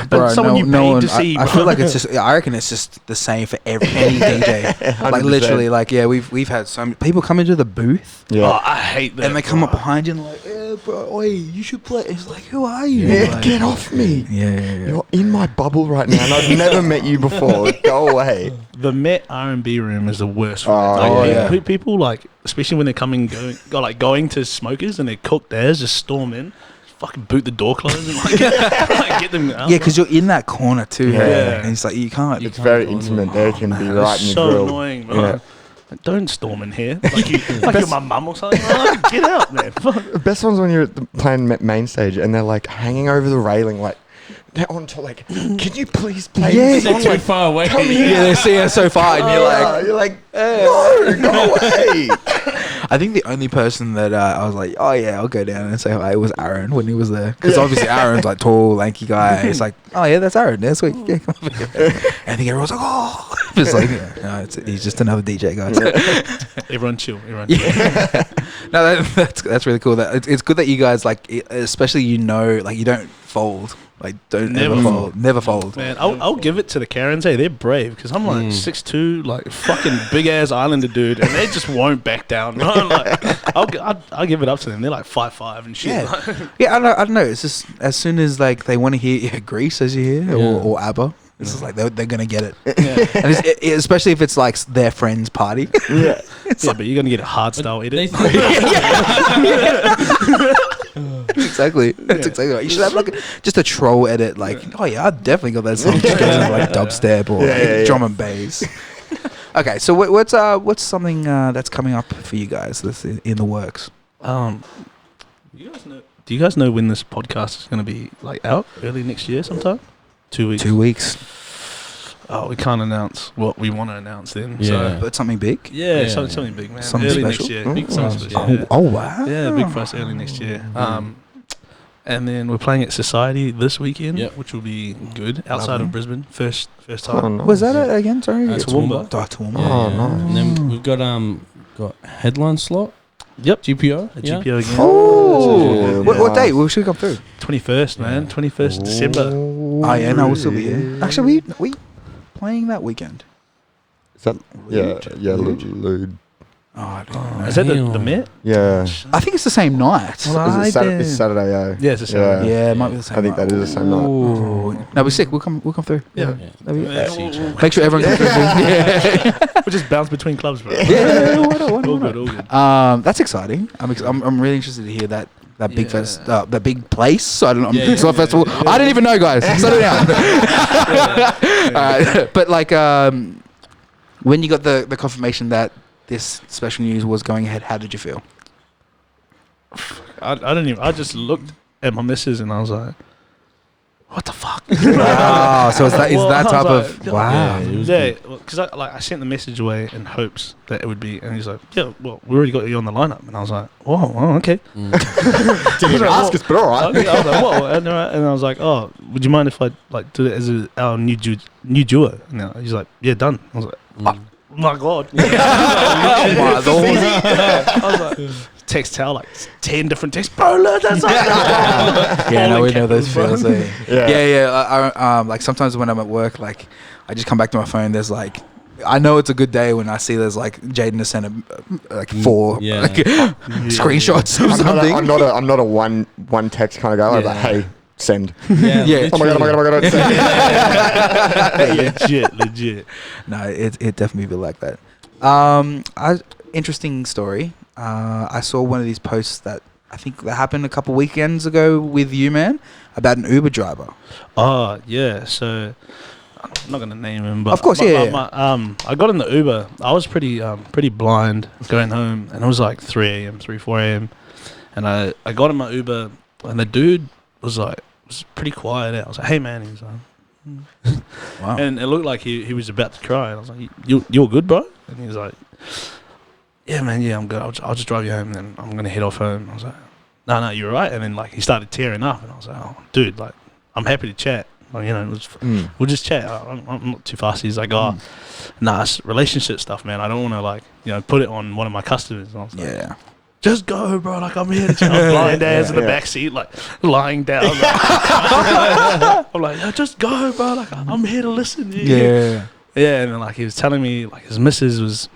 Bro, someone you paid to see. I feel like it's just. I reckon it's just the same for any DJ. Like 100%. literally, like we've had so many people come into the booth. Yeah. Oh, I hate that. And they come up behind you and like, bro, oi, you should play. It's like, who are you? Yeah, Like, get off me. Yeah. You're in my bubble right now, and I've never met you before. Go away. The Met R&B room is the worst. For Oh, that. Like, yeah. People like, especially when they're going to smokers and they're cooked theirs, just storm in, fucking boot the door closed and like get them out. Yeah, because you're in that corner too. Yeah. And it's like you can't. It's very intimate. They can be right It's in your so grill. annoying, bro. Yeah. Like, don't storm in here like you're my mum or something. Like, get out, man. Fuck. The best one's when you're at the playing main stage and they're like hanging over the railing, like they're on to like, can you please play this They're song? too Like, far away. Yeah, they see us so far, and you're like, no, go away. I think the only person that I was like, oh yeah, I'll go down and say hi was Aaron when he was there, because obviously Aaron's like tall, lanky guy. It's like, oh yeah, that's Aaron. That's sweet. Yeah, come over here. And I think everyone's like, oh, just like, no, he's just another DJ, guys. Everyone chill. No, that's really cool. That it's good that you guys like, especially like you don't fold. Like don't never fold. Man, I'll give it to the Karens. Hey, they're brave because I'm like 6'2", like fucking big ass Islander dude, and they just won't back down. No, like, I'll give it up to them. They're like 5'5" and shit. Yeah, I don't know. It's just as soon as like they want to hear Grease, as you hear, or ABBA. It's just like they're gonna get it, and especially if it's like their friend's party. Yeah, but you're gonna get a hard style edit. Exactly. That's exactly right. You should have like just a troll edit, like, oh yeah, I definitely got that song. Like dubstep or drum and bass. Okay, so what's something that's coming up for you guys that's in the works? Do you guys know when this podcast is gonna be like out? Early next year, sometime. 2 weeks. 2 weeks. Oh, we can't announce what we want to announce then. Yeah. But something big. Something big, man. Something early special? next year. Oh, Big something special. Oh wow. Yeah, big for us early next year. And then we're playing at Society this weekend, which will be good. Outside of Brisbane, first time. Oh, nice. Was that it again? Sorry. Toowoomba. Toowoomba. Oh, nice. And then we've got headline slot. Yep. GPO. A GPO again. Oh, That's what date? We should come through. 21st, man. 21st December. Oh yeah, no, we'll still be here. Actually, we playing that weekend. Is that Lude. Oh, I don't know. Is that the Met? Yeah. I think it's the same night. Is it it's Saturday, yeah. Yeah, it's a Saturday. Yeah, it might be the same. I think night. that is the same night. Ooh. No, we're sick. We'll come through. Yeah. That'd be- Yeah. Make sure everyone comes through. Yeah. We'll just bounce between clubs, bro. Yeah. Why not? All good. That's exciting. I'm really interested to hear that big fest, that big place. I don't know. It's not a festival. I didn't even know, guys. Settle down. But like, when you got the confirmation that this special news was going ahead, how did you feel? I don't even. I just looked at my missus and I was like, "What the fuck?" Oh, so is that Well, I was type like, of wow? Yeah, because I sent the message away in hopes that it would be, and he's like, "Yeah, well, we already got you on the lineup," and I was like, "Whoa, okay." Didn't even ask us, but all right. I was like, "Whoa," and I was like, "Oh, would you mind if I like do it as our new duo?" And he's like, "Yeah, done." I was like, "Oh my god!" Oh my lord. I was like, text Tal like 10 different texts, bro. Look, that's Yeah, no, we know those feels. Yeah. Yeah. Like sometimes when I'm at work, like I just come back to my phone. There's like, I know it's a good day when I see there's like Jaden has sent like 4 screenshots or something. I'm not a one text kind of guy. I'm like, hey, send. Yeah. Oh my god, send. legit. No, it definitely be like that. Interesting story. I saw one of these posts that I think that happened a couple weekends ago with you, man, about an Uber driver. Oh yeah, so I'm not gonna name him, but Of course, I got in the Uber. I was pretty blind going home, and it was like 4 a.m. And I got in my Uber, and the dude was pretty quiet. I was like, hey man, he's like, Wow. and it looked like he was about to cry. And I was like, you're good, bro? And he was like, yeah man, yeah, I'm good. I'll just drive you home, and then I'm gonna head off home. I was like, no, you're right. And then like he started tearing up, and I was like, oh dude, like I'm happy to chat. Like, you know, we'll just chat. I'm not too fussy. He's like, nah, it's relationship stuff, man. I don't want to like, you know, put it on one of my customers. And I was like, Yeah. just go, bro. Like I'm here to chat. I'm blind ass in the back seat, like lying down. I'm like, yeah, just go, bro. Like I'm here to listen. Yeah. And then like he was telling me like his missus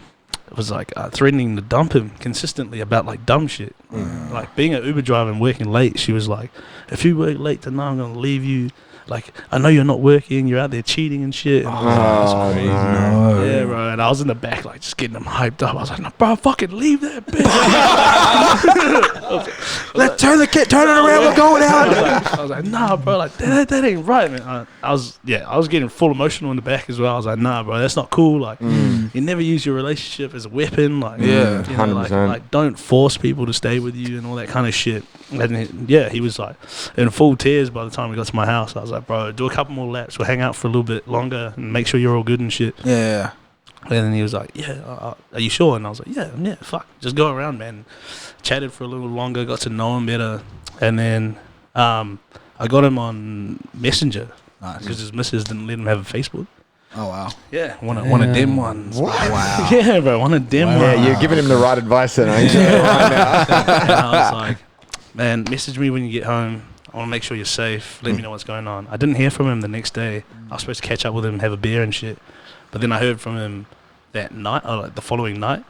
was like threatening to dump him consistently about like dumb shit. Like being an Uber driver and working late, she was like, if you work late tonight, I'm gonna leave you. Like, I know you're not working, you're out there cheating and shit. And That's crazy. No. yeah, bro. And I was in the back, like, just getting them hyped up. I was like, no, bro, fucking leave that bitch. Turn it around, we're going out. I was like, nah, bro, like, that ain't right, man. I was getting full emotional in the back as well. I was like, nah, bro, that's not cool. Like, you never use your relationship as a weapon. Like, Yeah, you know, 100%. like, don't force people to stay with you and all that kind of shit. And he was like in full tears by the time we got to my house. I was like, bro, do a couple more laps. We'll hang out for a little bit longer and make sure you're all good and shit. Yeah. And then he was like, yeah, are you sure? And I was like, yeah, fuck. Just go around, man. Chatted for a little longer, got to know him better. And then I got him on Messenger. Nice. Because his missus didn't let him have a Facebook. Oh, wow. Yeah, one of them ones. Wow. Yeah, bro, one of them ones. Yeah, you're giving him the right advice then, aren't you? Right now. And I was like, man, message me when you get home. I want to make sure you're safe. Let me know what's going on. I didn't hear from him the next day. I was supposed to catch up with him and have a beer and shit. But then I heard from him that night, or like the following night.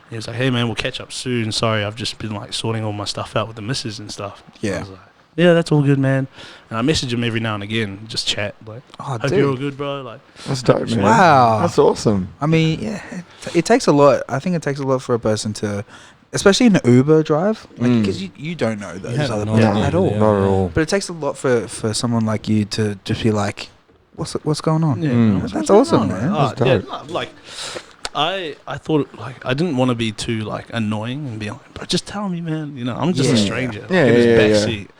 He was like, hey, man, we'll catch up soon. Sorry, I've just been like sorting all my stuff out with the missus and stuff. Yeah. I was like, yeah, that's all good, man. And I message him every now and again, just chat. Like, Oh, hope dude. you're all good, bro. Like, That's dope, man. Wow. That's awesome. I mean, yeah, it takes a lot. I think it takes a lot for a person to, especially in the Uber drive, because you don't know those other people at all. Not at all. But it takes a lot for someone like you to just be like, what's going on? yeah, That's awesome, man. Oh, That's yeah, dope. no, like, I thought like I didn't want to be too like annoying and be like, but just tell me, man. You know, I'm just a stranger. Yeah, in his yeah, back yeah. seat.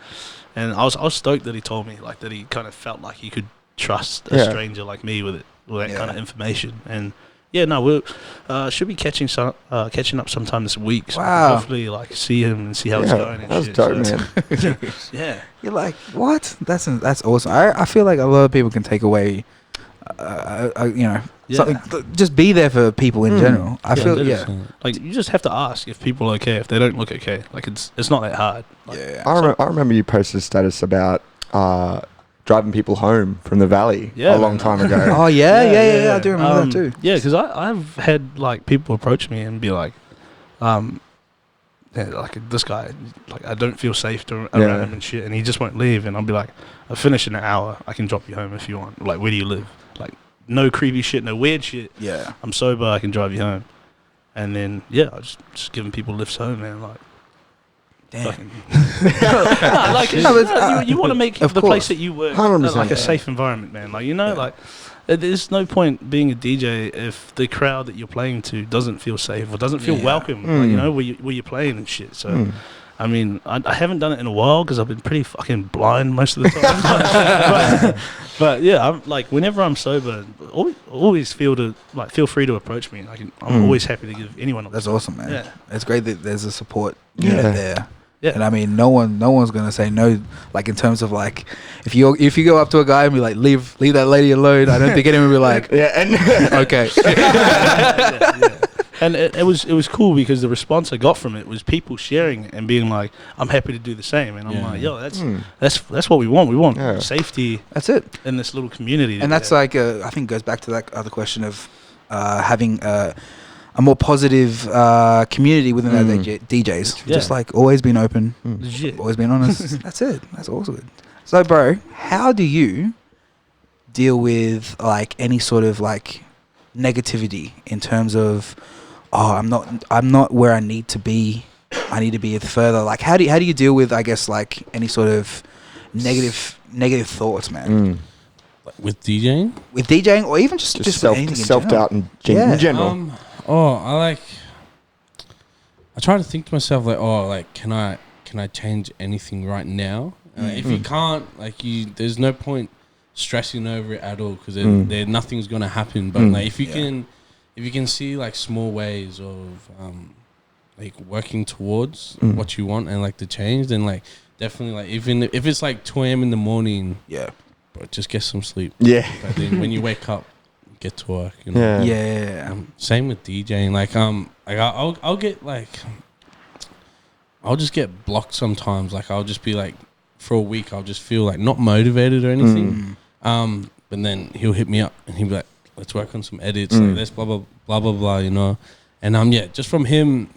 And I was stoked that he told me like that he kind of felt like he could trust a Yeah. stranger like me with that Yeah. kind of information. And yeah, no, we'll should be catching up sometime this week. So Wow. hopefully like see him and see how it's going. And That's shit. dope, So, man. yeah. You're like, what? That's awesome. I feel like a lot of people can take away, something. Just be there for people in general. I feel, 100%. Like you just have to ask if people are okay. If they don't look okay, like it's not that hard. Like, I remember you posted a status about driving people home from the valley Yeah, a long man. time ago. Oh yeah. I do remember that too. Yeah, because I've had like people approach me and be like, like this guy, like I don't feel safe around him and shit, and he just won't leave. And I'll be like, I'll finish in an hour. I can drop you home if you want. Like, where do you live? Like, no creepy shit, no weird shit. Yeah. I'm sober. I can drive you home. And then I just giving people lifts home, man. Like, Damn. fucking no, like you want to make Of the course. place that you work 100%. like a safe environment, man. Like like there's no point being a DJ if the crowd that you're playing to doesn't feel safe or doesn't feel welcome. Like, where you're playing and shit. So. I mean, I haven't done it in a while because I've been pretty fucking blind most of the time. but yeah, I'm like, whenever I'm sober, always feel free to approach me. I'm always happy to give anyone. That's awesome, man. Yeah. It's great that there's a support Yeah. there. Yeah. And I mean, no one's gonna say no. Like in terms of like, if you go up to a guy and be like, leave that lady alone, I don't think anyone will be like, Yeah, and okay. And it was cool because the response I got from it was people sharing it and being like, "I'm happy to do the same." And I'm Yeah. like, "Yo, that's what we want. We want Yeah. safety That's it. in this little community." And that's like, I think goes back to that other question of having a more positive community within that DJs. Yeah. Just like always been open, legit. always been honest. That's it. That's also good. So, bro, how do you deal with like any sort of like negativity in terms of, oh, I'm not where I need to be. I need to be further. Like, how do you deal with, I guess, like any sort of negative thoughts, man? With DJing? With DJing, or even just self doubt in general. I try to think to myself like, oh, like can I change anything right now? If you can't, like there's no point stressing over it at all because there nothing's gonna happen. But like if you can see like small ways of like working towards what you want and like the change, then like definitely like even if it's like 2 a.m. in the morning, but just get some sleep. Yeah. But then when you wake up, get to work. You know? Yeah. Same with DJing. Like I'll get like I'll just get blocked sometimes. Like I'll just be like for a week I'll just feel like not motivated or anything. But then he'll hit me up and he'll be like, let's work on some edits. Like let's blah blah blah blah blah. You know. And just from him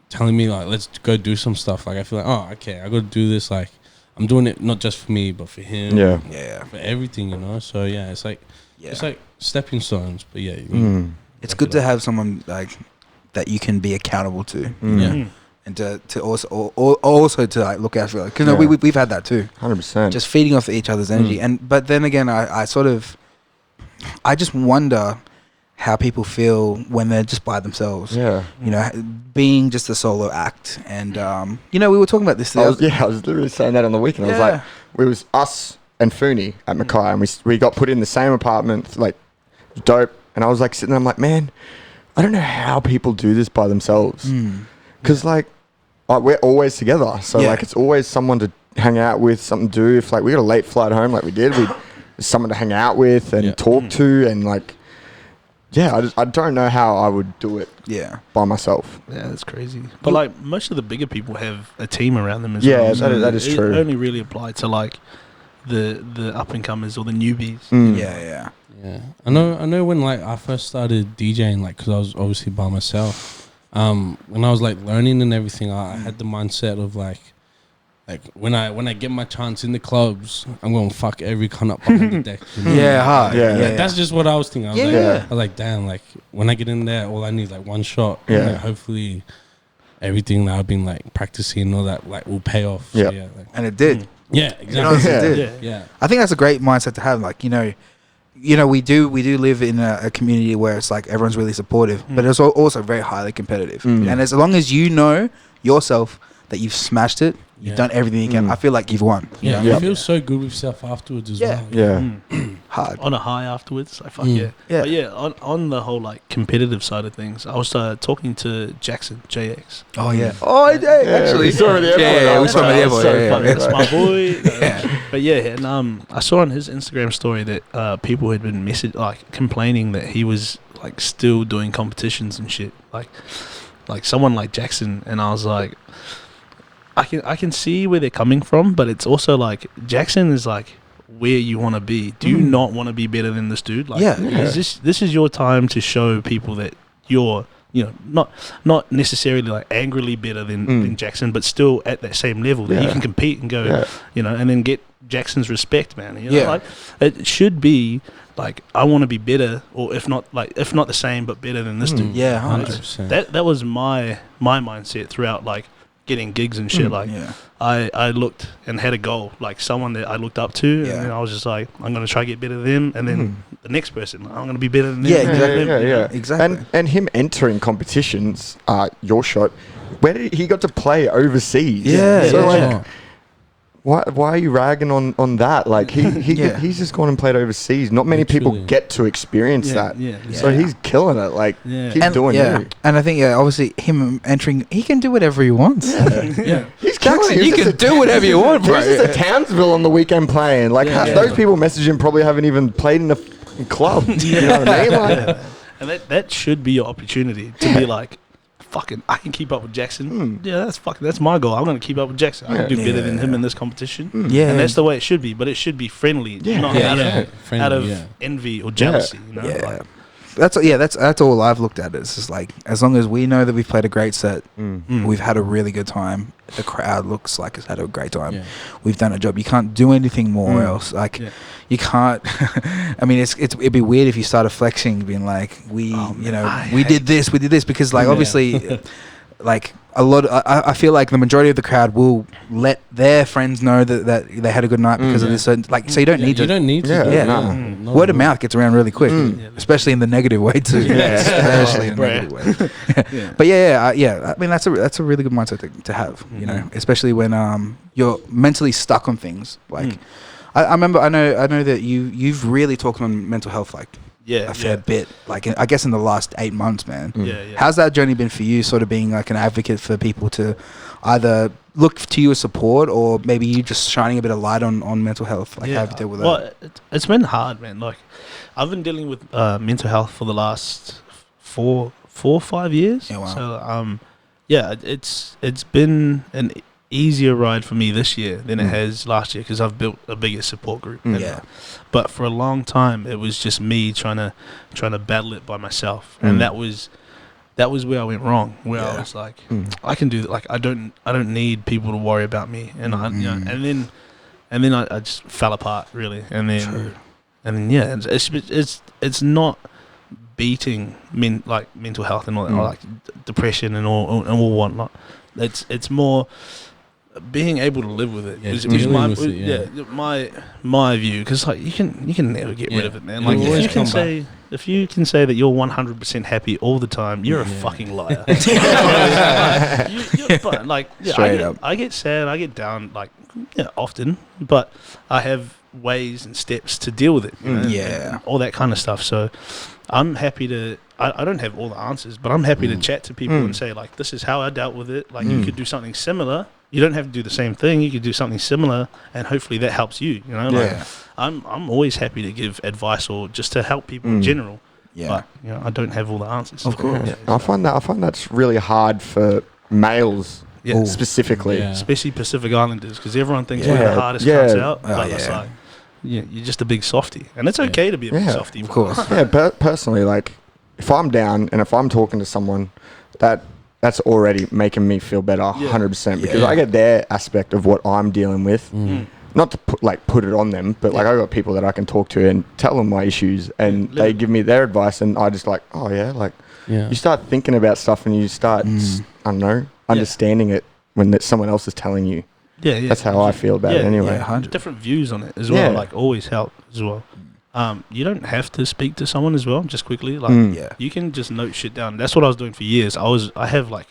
telling me like let's go do some stuff. Like I feel like oh okay I got to do this. Like I'm doing it not just for me but for him. Yeah. For everything. You know. So yeah, it's like it's like stepping stones. But yeah. It's good to have someone like that you can be accountable to. Yeah. And to also to like look out for, because no, we've had that too. 100%. Just feeding off each other's energy, but then again, I just wonder how people feel when they're just by themselves. Yeah. You know, being just a solo act, and you know, we were talking about this. I was literally saying that on the weekend. I was like, it was us and Fooney at Mackay, and we got put in the same apartment, like dope. And I was like sitting there, I'm like, man, I don't know how people do this by themselves, because like we're always together, so like it's always someone to hang out with, something to do. If like we got a late flight home, like we did, there's someone to hang out with and talk to, and like, I don't know how I would do it. By myself. Yeah, that's crazy. But like most of the bigger people have a team around them as well. Yeah, that is true. It only really apply to like the up and comers or the newbies. Yeah. I know when like I first started DJing, like because I was obviously by myself. When I was like learning and everything, I had the mindset of like when I get my chance in the clubs, I'm going to fuck every cunt up behind the deck. You know? Hard. That's just what I was thinking. I was like, damn, like when I get in there, all I need is like one shot. Yeah. And, like, hopefully everything that I've been like practicing and all that like will pay off. Yeah. So, And it did. Yeah, It exactly. honestly did. Yeah. I think that's a great mindset to have. Like, you know, we do live in a community where it's like everyone's really supportive, but it's also very highly competitive. And as long as you know yourself that you've smashed it, you've done everything you can, I feel like you've won. Yeah, you know? you feel so good with yourself afterwards as well. Hard. On a high afterwards, like fuck yeah. But yeah, on the whole like competitive side of things, I was talking to Jackson JX. Oh yeah. Actually, we saw him at the airport. we saw him at the airport. That's my boy. But yeah, and I saw on his Instagram story that people had been complaining that he was like still doing competitions and shit, like someone like Jackson, and I was like, I can see where they're coming from, but it's also like Jackson is like where you want to be. Do you not want to be better than this dude? Like, this is your time to show people that you're, you know, not necessarily like angrily better than Jackson, but still at that same level that you can compete and go, you know, and then get Jackson's respect, man. You know, like it should be like I want to be better, or if not the same, but better than this dude. Yeah, 100%. That was my mindset throughout like getting gigs and shit. I looked and had a goal, like someone that I looked up to, and then I was just like, I'm gonna try to get better than them, and then the next person, I'm gonna be better than them. Exactly. And him entering competitions, your shot, where did he got to play overseas? Why are you ragging on that? Like he's just gone and played overseas. Not many people get to experience that. So he's killing it. like he's doing it. And I think obviously him entering, he can do whatever he wants. He's killing it. You can do whatever you want, bro. He's just at Townsville on the weekend playing. Like those people messaging probably haven't even played in a club. You know what I mean? Like, And that should be your opportunity to be like, fucking, I can keep up with Jackson. Yeah, that's my goal. I'm going to keep up with Jackson. I can do better than him in this competition. Yeah. And that's the way it should be. But it should be friendly, not out of envy or jealousy. You know? Yeah. Like, That's all I've looked at. It's just like, as long as we know that we've played a great set, we've had a really good time. The crowd looks like it's had a great time. Yeah. We've done a job. You can't do anything more else. Like, you can't. I mean, it'd be weird if you started flexing, being like, we did this, because like obviously, like a lot. I feel like the majority of the crowd will let their friends know that they had a good night because of this. So you don't need to. You don't need to. Word of mouth gets around really quick, especially in the negative way too. Especially in the negative way. But I mean, that's a really good mindset to have. You know, especially when you're mentally stuck on things. Like, I remember, I know that you've really talked on mental health like a fair bit. Like, I guess in the last 8 months, man. How's that journey been for you? Sort of being like an advocate for people to either look to you as support, or maybe you just shining a bit of light on mental health. Like, how have you dealt with that? Well, it's been hard, man. Like, I've been dealing with mental health for the last 4 or 5 years. Yeah, wow. So it's been an easier ride for me this year than it has last year, because I've built a bigger support group. But for a long time, it was just me trying to battle it by myself, and that was where I went wrong. Where I was like, I can do that. Like, I don't need people to worry about me, and and then I just fell apart really, and then it's not beating mental health and all that, or like depression and all whatnot. It's more being able to live with it. My view, because like you can never get rid of it, man. Like, if you can say that you're 100% happy all the time, you're a fucking liar. I get sad, I get down often, but I have ways and steps to deal with it. You know, and all that kind of stuff. So I'm happy to. I don't have all the answers, but I'm happy to chat to people and say, like, this is how I dealt with it. Like, you could do something similar. You don't have to do the same thing. You could do something similar, and hopefully that helps you. You know, like, I'm always happy to give advice or just to help people in general. But I don't have all the answers. Of course, I find that's really hard for males. Specifically, especially Pacific Islanders, because everyone thinks we're the hardest comes out. But it's like, you're just a big softie, and it's okay to be a big softie. Of course. Personally, like, if I'm down and if I'm talking to someone, that's already making me feel better 100%, because I get their aspect of what I'm dealing with. Not to put it on them, but like, I got people that I can talk to and tell them my issues, and they give me their advice, and I just like, you start thinking about stuff, and you start I don't know, understanding it when someone else is telling you. That's how I feel about it anyway. Different views on it as well, like, always help as well. You don't have to speak to someone as well, just quickly. Like, you can just note shit down. That's what I was doing for years. I have like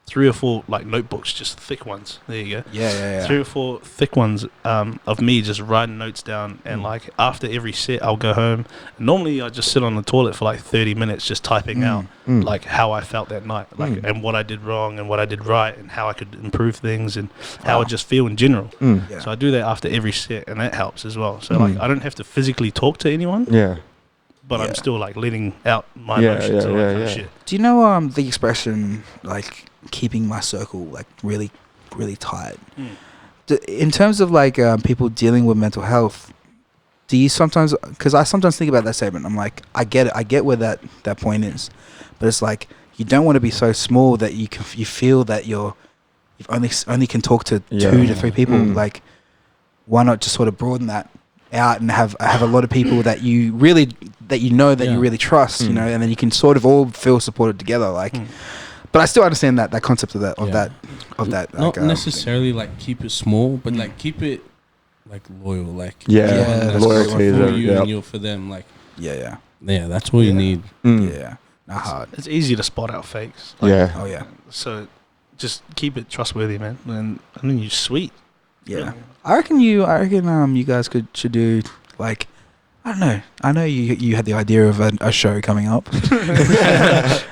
3 or 4 like notebooks, just thick ones. There you go. 3 or 4 thick ones of me just writing notes down, and like, after every set I'll go home, and normally I just sit on the toilet for like 30 minutes just typing out like how I felt that night, like, and what I did wrong and what I did right, and how I could improve things, and how I just feel in general. So I do that after every set, and that helps as well. So like, I don't have to physically talk to anyone, but I'm still like letting out my emotions and all that kind of shit. Do you know the expression like keeping my circle like really, really tight? In terms of like people dealing with mental health, do you sometimes, because I sometimes think about that statement, I'm like, I get where that point is, but it's like, you don't want to be so small that you feel that you only can talk to 2 to 3 people. Like, why not just sort of broaden that out and have a lot of people that you really trust, you know, and then you can sort of all feel supported together. Like, but I still understand that concept of that. Not necessarily like keep it small, but like keep it like loyal. Like loyalty for you and you're for them. Like that's all you need. Not hard. It's easy to spot out fakes. Like, So just keep it trustworthy, man, and then you're sweet. I reckon you guys should do like, I don't know. I know you had the idea of a show coming up,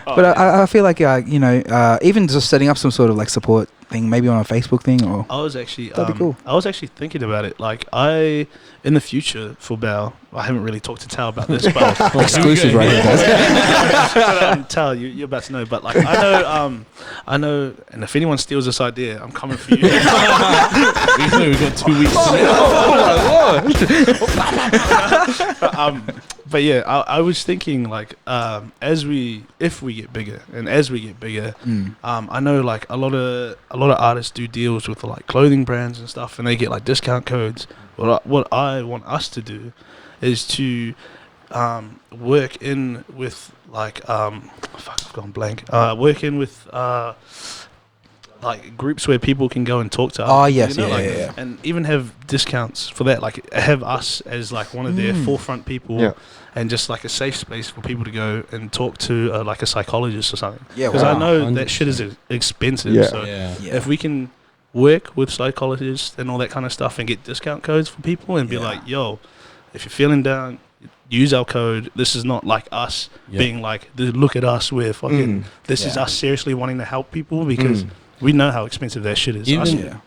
but I feel like even just setting up some sort of like support thing, maybe on a Facebook thing, or I was actually That'd be cool. I was actually thinking about it. Like in the future for BAO, I haven't really talked to Tal about this, but exclusive right here, guys. Tal, you're about to know. But like I know, and if anyone steals this idea, I'm coming for you. we got 2 weeks. But yeah, I was thinking like if we get bigger, I know like a lot of artists do deals with like clothing brands and stuff, and they get like discount codes. What I want us to do is to work in with like I've gone blank. Work in with like groups where people can go and talk to us. Oh, yes, yeah. And even have discounts for that. Like have us as like one of their forefront people, and just like a safe space for people to go and talk to like a psychologist or something. Yeah, because I know 100%. that shit is expensive. Yeah. So Yeah. if we can work with psychologists and all that kind of stuff and get discount codes for people and be like, yo, if you're feeling down, use our code. This is not like us being like, look at us, we're fucking, this is us seriously wanting to help people, because we know how expensive that shit is.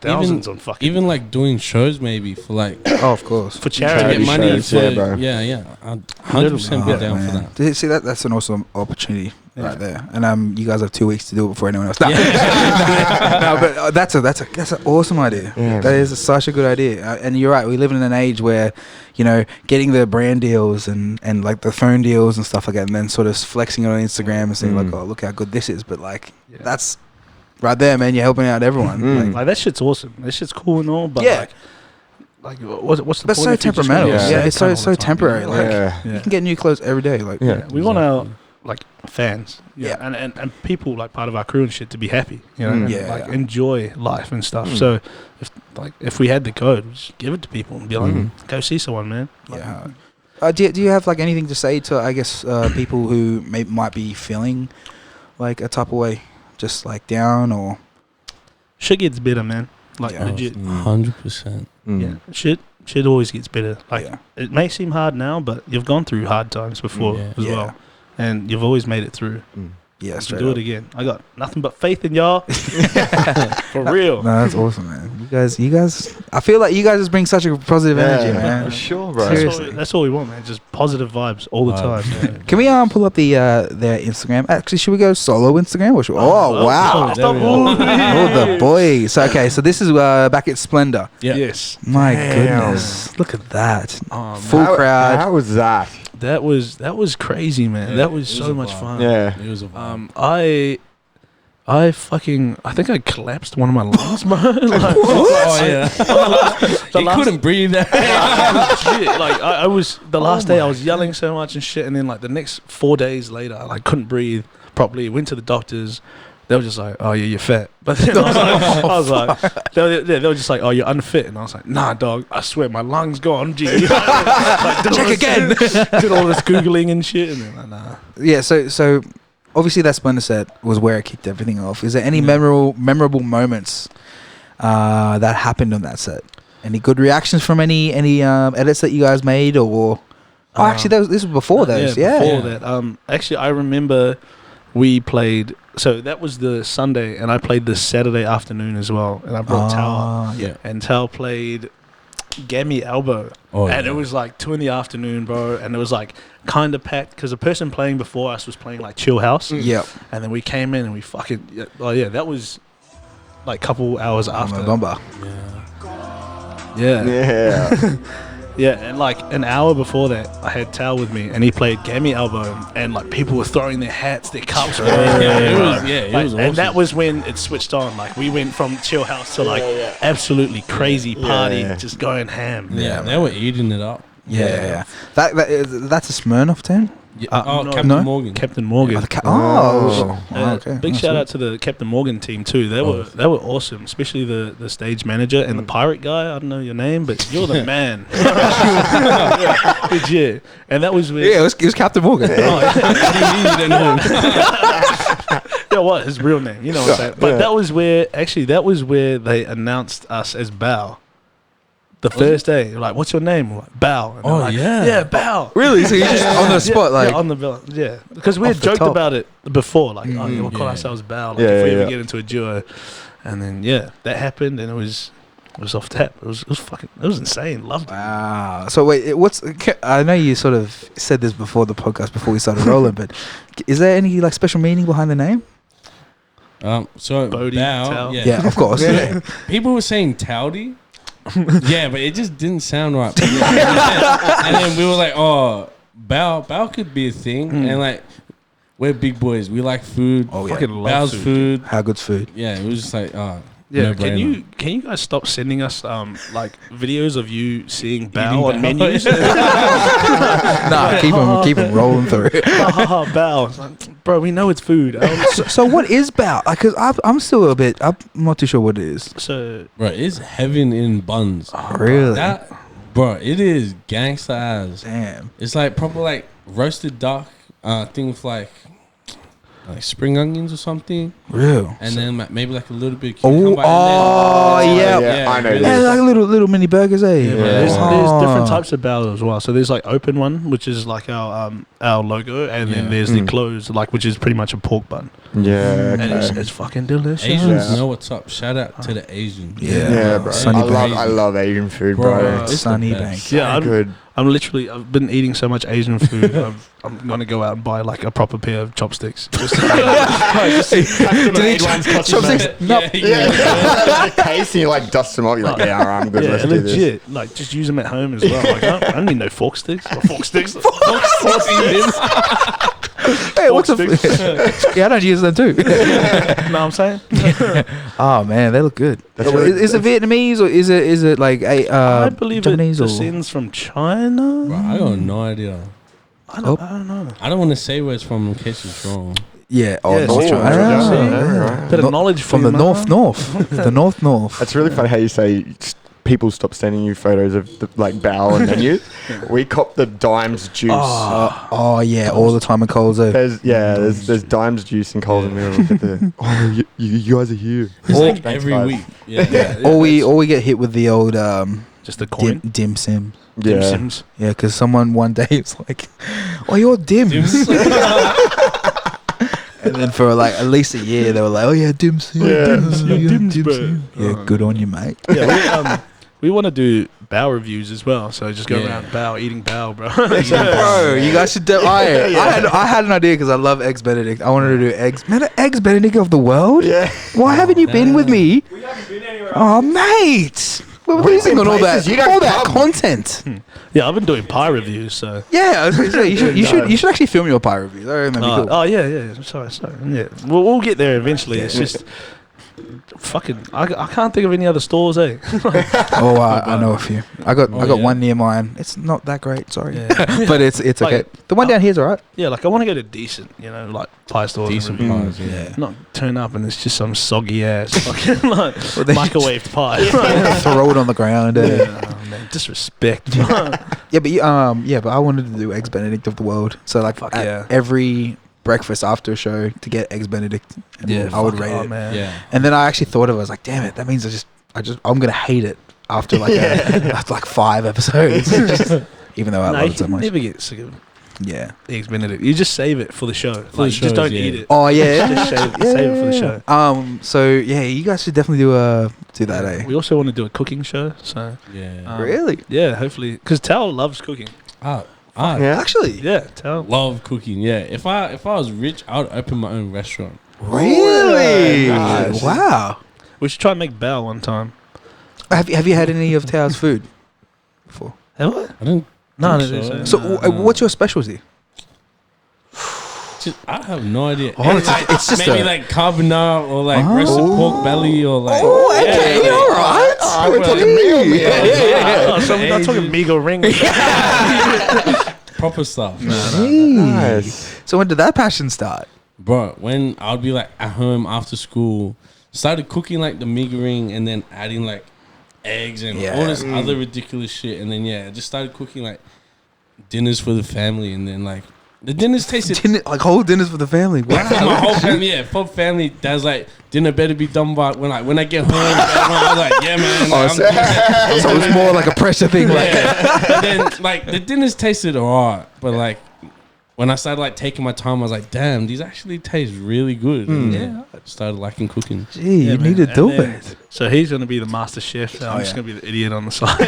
Thousands on fucking... Even like doing shows maybe for like... Oh, of course. For to charity. get money shows, for... yeah, bro. Yeah. I'd 100% be down for that. See, that's an awesome opportunity right there. And you guys have 2 weeks to do it before anyone else. No, but that's an awesome idea. Yeah, that is such a good idea. And you're right. We live in an age where, you know, getting the brand deals and like the phone deals and stuff like that, and then sort of flexing it on Instagram and saying like, oh, look how good this is. But like, that's right there, man. You're helping out everyone. Like that shit's awesome. That shit's cool and all, but like what's the point? But so if you just temperamental. go, Yeah, it's all the so time, temporary. you know? Like you can get new clothes every day. Like We want our like fans, Yeah. and people like part of our crew and shit to be happy, you know, and, Yeah, like yeah. enjoy life and stuff. So if we had the code, we'd just give it to people and be like, go see someone, man. Like, yeah. Do you have like anything to say to people who might be feeling like a type of way, just like down or? Shit gets better, man. Like Yeah. legit. 100%. Yeah, shit always gets better. Like it may seem hard now, but you've gone through hard times before as well, and you've always made it through. Yeah, You straight can do up. it again. I got nothing but faith in y'all. For real. No, that's awesome, man. You guys. I feel like you guys just bring such a positive energy, For man. sure, bro. Seriously. That's all we want, man. Just positive vibes all the time. Man. Can we pull up their Instagram? Actually, should we go solo Instagram or should we? Oh wow! there we go. Oh, the boys. Okay, so this is back at Splendor. Yeah. Yes. My Damn. goodness, look at that. Oh, Full How- crowd. How was that? That was crazy, man. Yeah, that was it was so a much vibe. fun. Yeah. It was a vibe. I think I collapsed one of my lungs, bro. Like, Oh, yeah. the He last- couldn't breathe. Shit, like I was the last day I was yelling so much and shit, and then like the next 4 days later, I like couldn't breathe properly. Went to the doctors. They were just like, "Oh yeah, you're fat." But then I was like, they were just like, "Oh, you're unfit," and I was like, "Nah, dog. I swear my lungs gone." G. Like, Check again. Did all this googling and shit, and then like, nah. Yeah. So obviously that Splendor set was where it kicked everything off. Is there any memorable moments that happened on that set? Any good reactions from any edits that you guys made, or? Oh, actually, this was before those. Yeah. Before that. Actually, I remember we played. So that was the Sunday, and I played the Saturday afternoon as well. And I brought Tower, Yeah. and Tower played Gammy Elbow, Oh, and yeah. it was like 2 PM, bro. And it was like kind of packed because the person playing before us was playing like Chill House, Yep. and then we came in and we fucking that was like couple hours after. November. Yeah. Yeah. Yeah, and like an hour before that, I had Tal with me, and he played Gammy Elbow, and like people were throwing their hats, their cups. It was And awesome. that was when it switched on. Like we went from chill house to like absolutely crazy party, Yeah. just going ham. Yeah, they were eating it up. Yeah. That's a Smirnoff team. Yeah. no, Captain no. Morgan. Captain Morgan. Okay. Big Nice, shout nice. out to the Captain Morgan team too. They were awesome, especially the stage manager and the pirate guy. I don't know your name, but you're the man. Yeah, and that was with Yeah, it was Captain Morgan. yeah, what his real name? You know what I'm saying? But that was where they announced us as BAO. The first day, like, what's your name? We're like, BAO. And they're Oh, like, yeah. yeah, BAO. Really? So you just on the spot, like on the bill, because we Off had the joked top. about it before, like, we'll call yeah. ourselves BAO, like, Yeah, if we yeah, ever yeah. get into a duo. And then that happened, and it was off tap. It was insane. Loved it. Wow. So wait, I know you sort of said this before the podcast, before we started rolling, but is there any like special meaning behind the name? So Bodhi, Bao, Tao. Yeah, of course. people were saying Towdy. Yeah, but it just didn't sound right. And then we were like, oh, Bao could be a thing. And like, we're big boys. We like food. Oh, yeah. Fucking love Bao's food. How good's food? Yeah, it was just like, Yeah, no can brainer. you guys stop sending us like videos of you seeing Bao on menus? Nah, keep them rolling through. Bao, it's like, bro, we know it's food. So what is bao? Like, cause I'm still I'm not too sure what it is. So Bro, it's heaven in buns. Really? That, bro, it is gangsta ass. Damn. It's like proper like roasted duck thing with like spring onions or something. Real. And then maybe like a little bit of Oh, cucumber. yeah. I know really. Yeah, like little mini burgers, eh? yeah, bro, Yeah. there's different types of bao as well. So there's like open one, which is like our logo, and then there's the closed, like which is pretty much a pork bun, Yeah, and it's fucking delicious. Asians Yeah. know what's up. Shout out to the Asians. Yeah, bro. Sunny I love Asian food, Bro, bro. it's the Sunny best. Bank. Yeah, So good. I've been eating so much Asian food. I'm gonna go out and buy like a proper pair of chopsticks. Chopsticks? No. Yeah, case and you like dust them off. You're like, yeah, alright, I'm good. Yeah, Let's do this. legit. Like, just use them at home as well. Like, I don't need no fork sticks. Fork sticks. Hey, what's the? Yeah, I don't use them too. Know what I'm saying? Oh man, they look good. That's really- Is it Vietnamese or is it like I believe Japanese it or? descends from China. Bro, I got no idea. I don't know. I don't want to say where it's from in case it's wrong. Yeah. Oh, Yeah, North it's China. true. Ah. Bit of No- knowledge from for the you, north. The north. It's really funny how you say people stop sending you photos of the, like bao and menus. We cop the Dimes juice. Oh yeah, all the time in Coles. There's Dimes juice in Coles, and we look at the. You guys are here. It's like Thanks, every guys. week. Yeah. Or we get hit with the old Just the coin. dim sim. Dim Yeah. Sims. Yeah, because someone one day was like, "Oh, you're dims." And then for like at least a year, they were like, "Oh yeah, dim sim. Yeah. Dims, bro. Yeah, good on you, mate. Yeah, we want to do bao reviews as well. So just go around bao, eating bao, bro. Bro, you guys should do. I had an idea because I love eggs Benedict. I wanted to do eggs. Man, eggs Benedict of the world. Yeah. Why haven't you been with me? We haven't been anywhere. Oh, mate. We're We've losing been on all that, places you don't all that come. content. Yeah, I've been doing pie reviews. So. Yeah, I was gonna say, you should actually film your pie reviews. That would be cool. Oh yeah. Sorry. Yeah, we'll get there eventually. It's just fucking. I can't think of any other stores, eh? Oh, I know a few. I got yeah. one near mine. It's not that great, sorry, Yeah. but it's Like, okay. The one down here's alright. Yeah, like I want to go to decent, like pie stores. Decent and pies, yeah. Yeah. not turn up and it's just some soggy ass fucking like they microwaved pie. Throw it on the ground. Yeah, oh, man, disrespect. Yeah, but I wanted to do eggs Benedict of the world. So like Fuck at yeah. every breakfast after a show to get eggs Benedict. And I would fuck rate it, it. man. Yeah. And then I actually thought of it. I was like, damn it, that means I'm gonna hate it after like after like 5 episodes. Even though I No, love you it so can much. never get sick of Yeah. eggs Benedict. You just save it for the show. the Like, just shows, don't yeah. eat it. Oh yeah. Just save it for the show. So yeah, you guys should definitely do that, eh? We also want to do a cooking show. So Yeah. Really? yeah, hopefully, because Tal loves cooking. I Yeah. Actually? Yeah, Tal. love cooking. Yeah. If I was rich, I would open my own restaurant. Really? Nice. Wow. We should try and make bao one time. Have you had any of Tao's food before? Have I? I don't. No, I think don't think So No. what's your specialty? I have no idea. Oh, it's just maybe a- like carbonara or like Oh. roasted pork belly or like. Oh, okay, Yeah. all right. Oh, we're talking meal. Oh, so we're not talking Migo ring. Proper stuff. Nice. So when did that passion start? Bro, when I'd be like at home after school, started cooking like the meagering and then adding like eggs and Yeah. all this other ridiculous shit. And then, I just started cooking like dinners for the family. And then, like, the dinners tasted. Like whole dinners for the family. For my whole family, full family. Dad's like, dinner better be done by when I get home. I was like, yeah, man. Like, So it was more like a pressure thing. Like, yeah. And then like the dinners tasted alright, but like when I started like taking my time, I was like, damn, these actually taste really good. And Yeah. I started liking cooking. Gee, Yeah, you man. need to And do then- it. So he's going to be the master chef. And I'm just yeah. going to be the idiot on the side.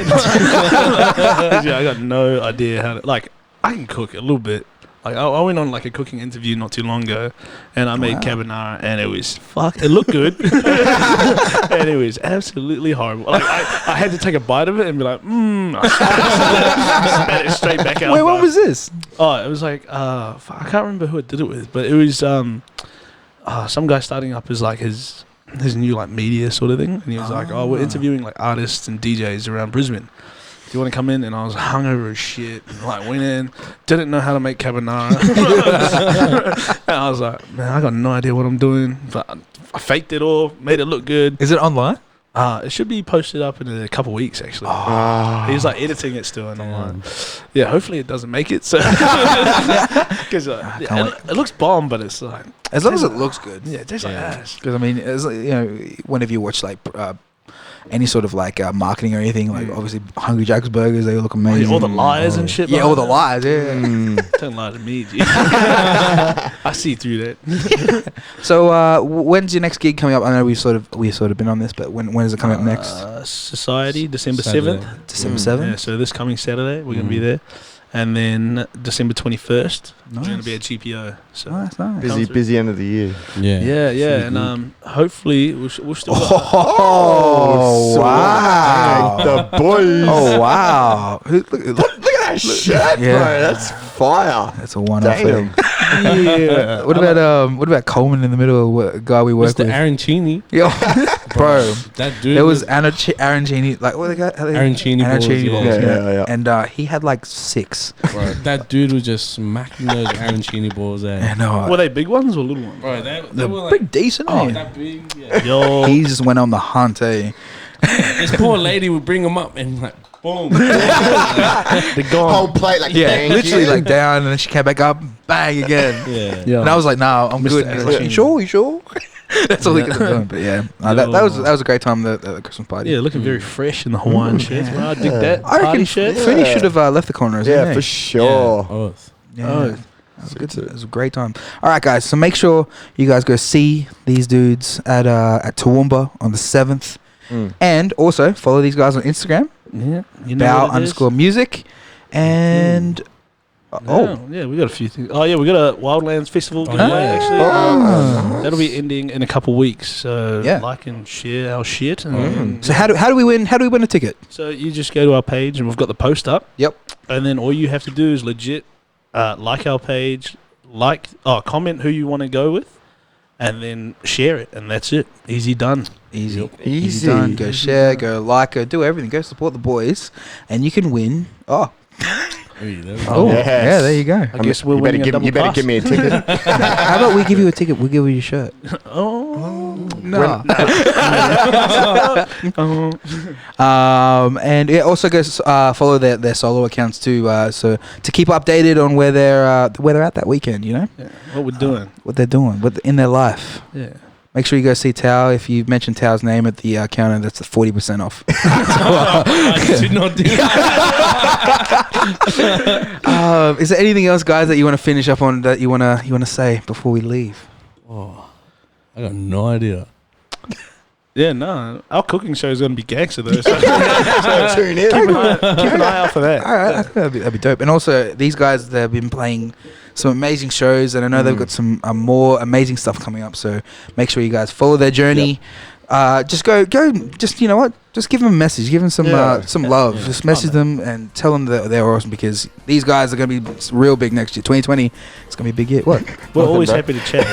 Yeah, I got no idea how to. Like, I can cook a little bit. Like, I went on like a cooking interview not too long ago, and I made carbonara, and it was it looked good, and it was absolutely horrible. Like, I had to take a bite of it and be like, I spat it straight back out. Wait, bro. what was this? Oh, it was like I can't remember who I did it with, but it was some guy starting up as like his new like media sort of thing, and he was like, "Oh, we're interviewing like artists and DJs around Brisbane. Do you want to come in?" And I was hungover as shit, and like went in, didn't know how to make carbonara, and I was like, "Man, I got no idea what I'm doing." But I faked it all, made it look good. Is it online? It should be posted up in a couple weeks actually. Ah. He's like editing it still and online. Yeah, hopefully it doesn't make it. So because it looks bomb, but it's like As long as it looks good. yeah, it tastes like ass. Because I mean, it's like, you know, whenever you watch like any sort of like marketing or anything, like obviously Hungry Jack's burgers, they look amazing. All the lies and shit. Yeah, all the behind lies. Yeah. Mm. it. Don't lie to me, G. I see through that. So when's your next gig coming up? I know we've sort of been on this, but when is it coming up next? Society, December Saturday. 7th. December Yeah, 7th. so this coming Saturday we're gonna be there, and then December 21st we're gonna Nice. be at GPO. So Nice. Busy end of the year. Yeah. yeah, and hopefully we'll still. Oh, wow. The boys. Oh wow! Look at that shirt, Yeah. bro. That's fire. that's a one-off Damn. thing. Yeah. What about Coleman in the middle? What guy we work Mr. with? Arancini. Yo, bro. That dude. There was Arancini. Like what they got? Arancini balls, balls. yeah. Yeah. And he had like 6. Bro, that dude was just smacking those arancini balls out. And Were they big ones or little ones? Bro, they they're were like pretty decent. oh, man. that big. Yeah. Yo, He just went on the hunt, eh? This poor lady would bring him up and like boom. they're gone. Whole plate like Yeah, thank literally you. like down, and then she came back up, bang again. Yeah. Yeah. And I was like, "No, I'm Mr. good." And he's like, Arancini. "You sure? You sure?" That's all he could have done. But yeah, that was a great time at the Christmas party. Yeah, looking very fresh in the Hawaiian shirts. yeah. Bro, I dig that. I reckon Party shirt. Finny should have left the corners. Yeah, for sure. Oath. Yeah. Oh. It was good. It was a great time. All right, guys. So make sure you guys go see these dudes at Toowoomba on the 7th, and also follow these guys on Instagram. Yeah, you know what it is? BAO_music, and Yeah, we got a few things. Oh yeah, we got a Wildlands Festival Oh, giveaway yeah. actually. Oh. That'll be ending in a couple weeks. So Yeah. like and share our shit. And so how do we win? How do we win a ticket? So you just go to our page and we've got the post up. Yep. And then all you have to do is legit like our page, comment who you want to go with, and then share it, and that's it. Easy done. Easy. Easy. Done. Go share. Go like. Go do everything. Go support the boys, and you can win. Oh, Oh, yes. yeah. There you go. I guess we're you better winning a double you better pass. give me a ticket. How about we give you a ticket? We'll give you your shirt. Oh. No. And yeah, also go follow their solo accounts too. So to keep updated on where they're at that weekend. You know Yeah, what we're doing. what they're doing, what in their life. Yeah. Make sure you go see Tao. If you mention Tao's name at the counter, that's 40% off. I did not do that. Is there anything else, guys, that you want to finish up on that you wanna say before we leave? Oh, I got no idea. Yeah, no. Our cooking show is going to be gangster though. So Tune in. keep an eye out for that. All right, I think that'd be dope. And also, these guys, they've been playing some amazing shows, and I know they've got some more amazing stuff coming up. So make sure you guys follow their journey. Just go. Just, you know what? Just give them a message. Give them some love. Yeah. Just message them and tell them that they're awesome, because these guys are going to be real big next year. 2020, it's going to be a big year. What? We're Nothing, always bro. happy to chat.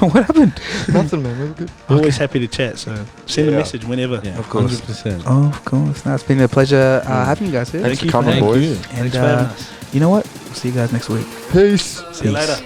What happened? Nothing, man. We're good. We're always happy to chat. So send a Yeah. message whenever. Yeah, Of course. 100%. Oh, of course. No, it's been a pleasure having you guys here. Thank you for Come on, having boys. you. And Thanks for having us. you know what? We'll see you guys next week. Peace. See you later.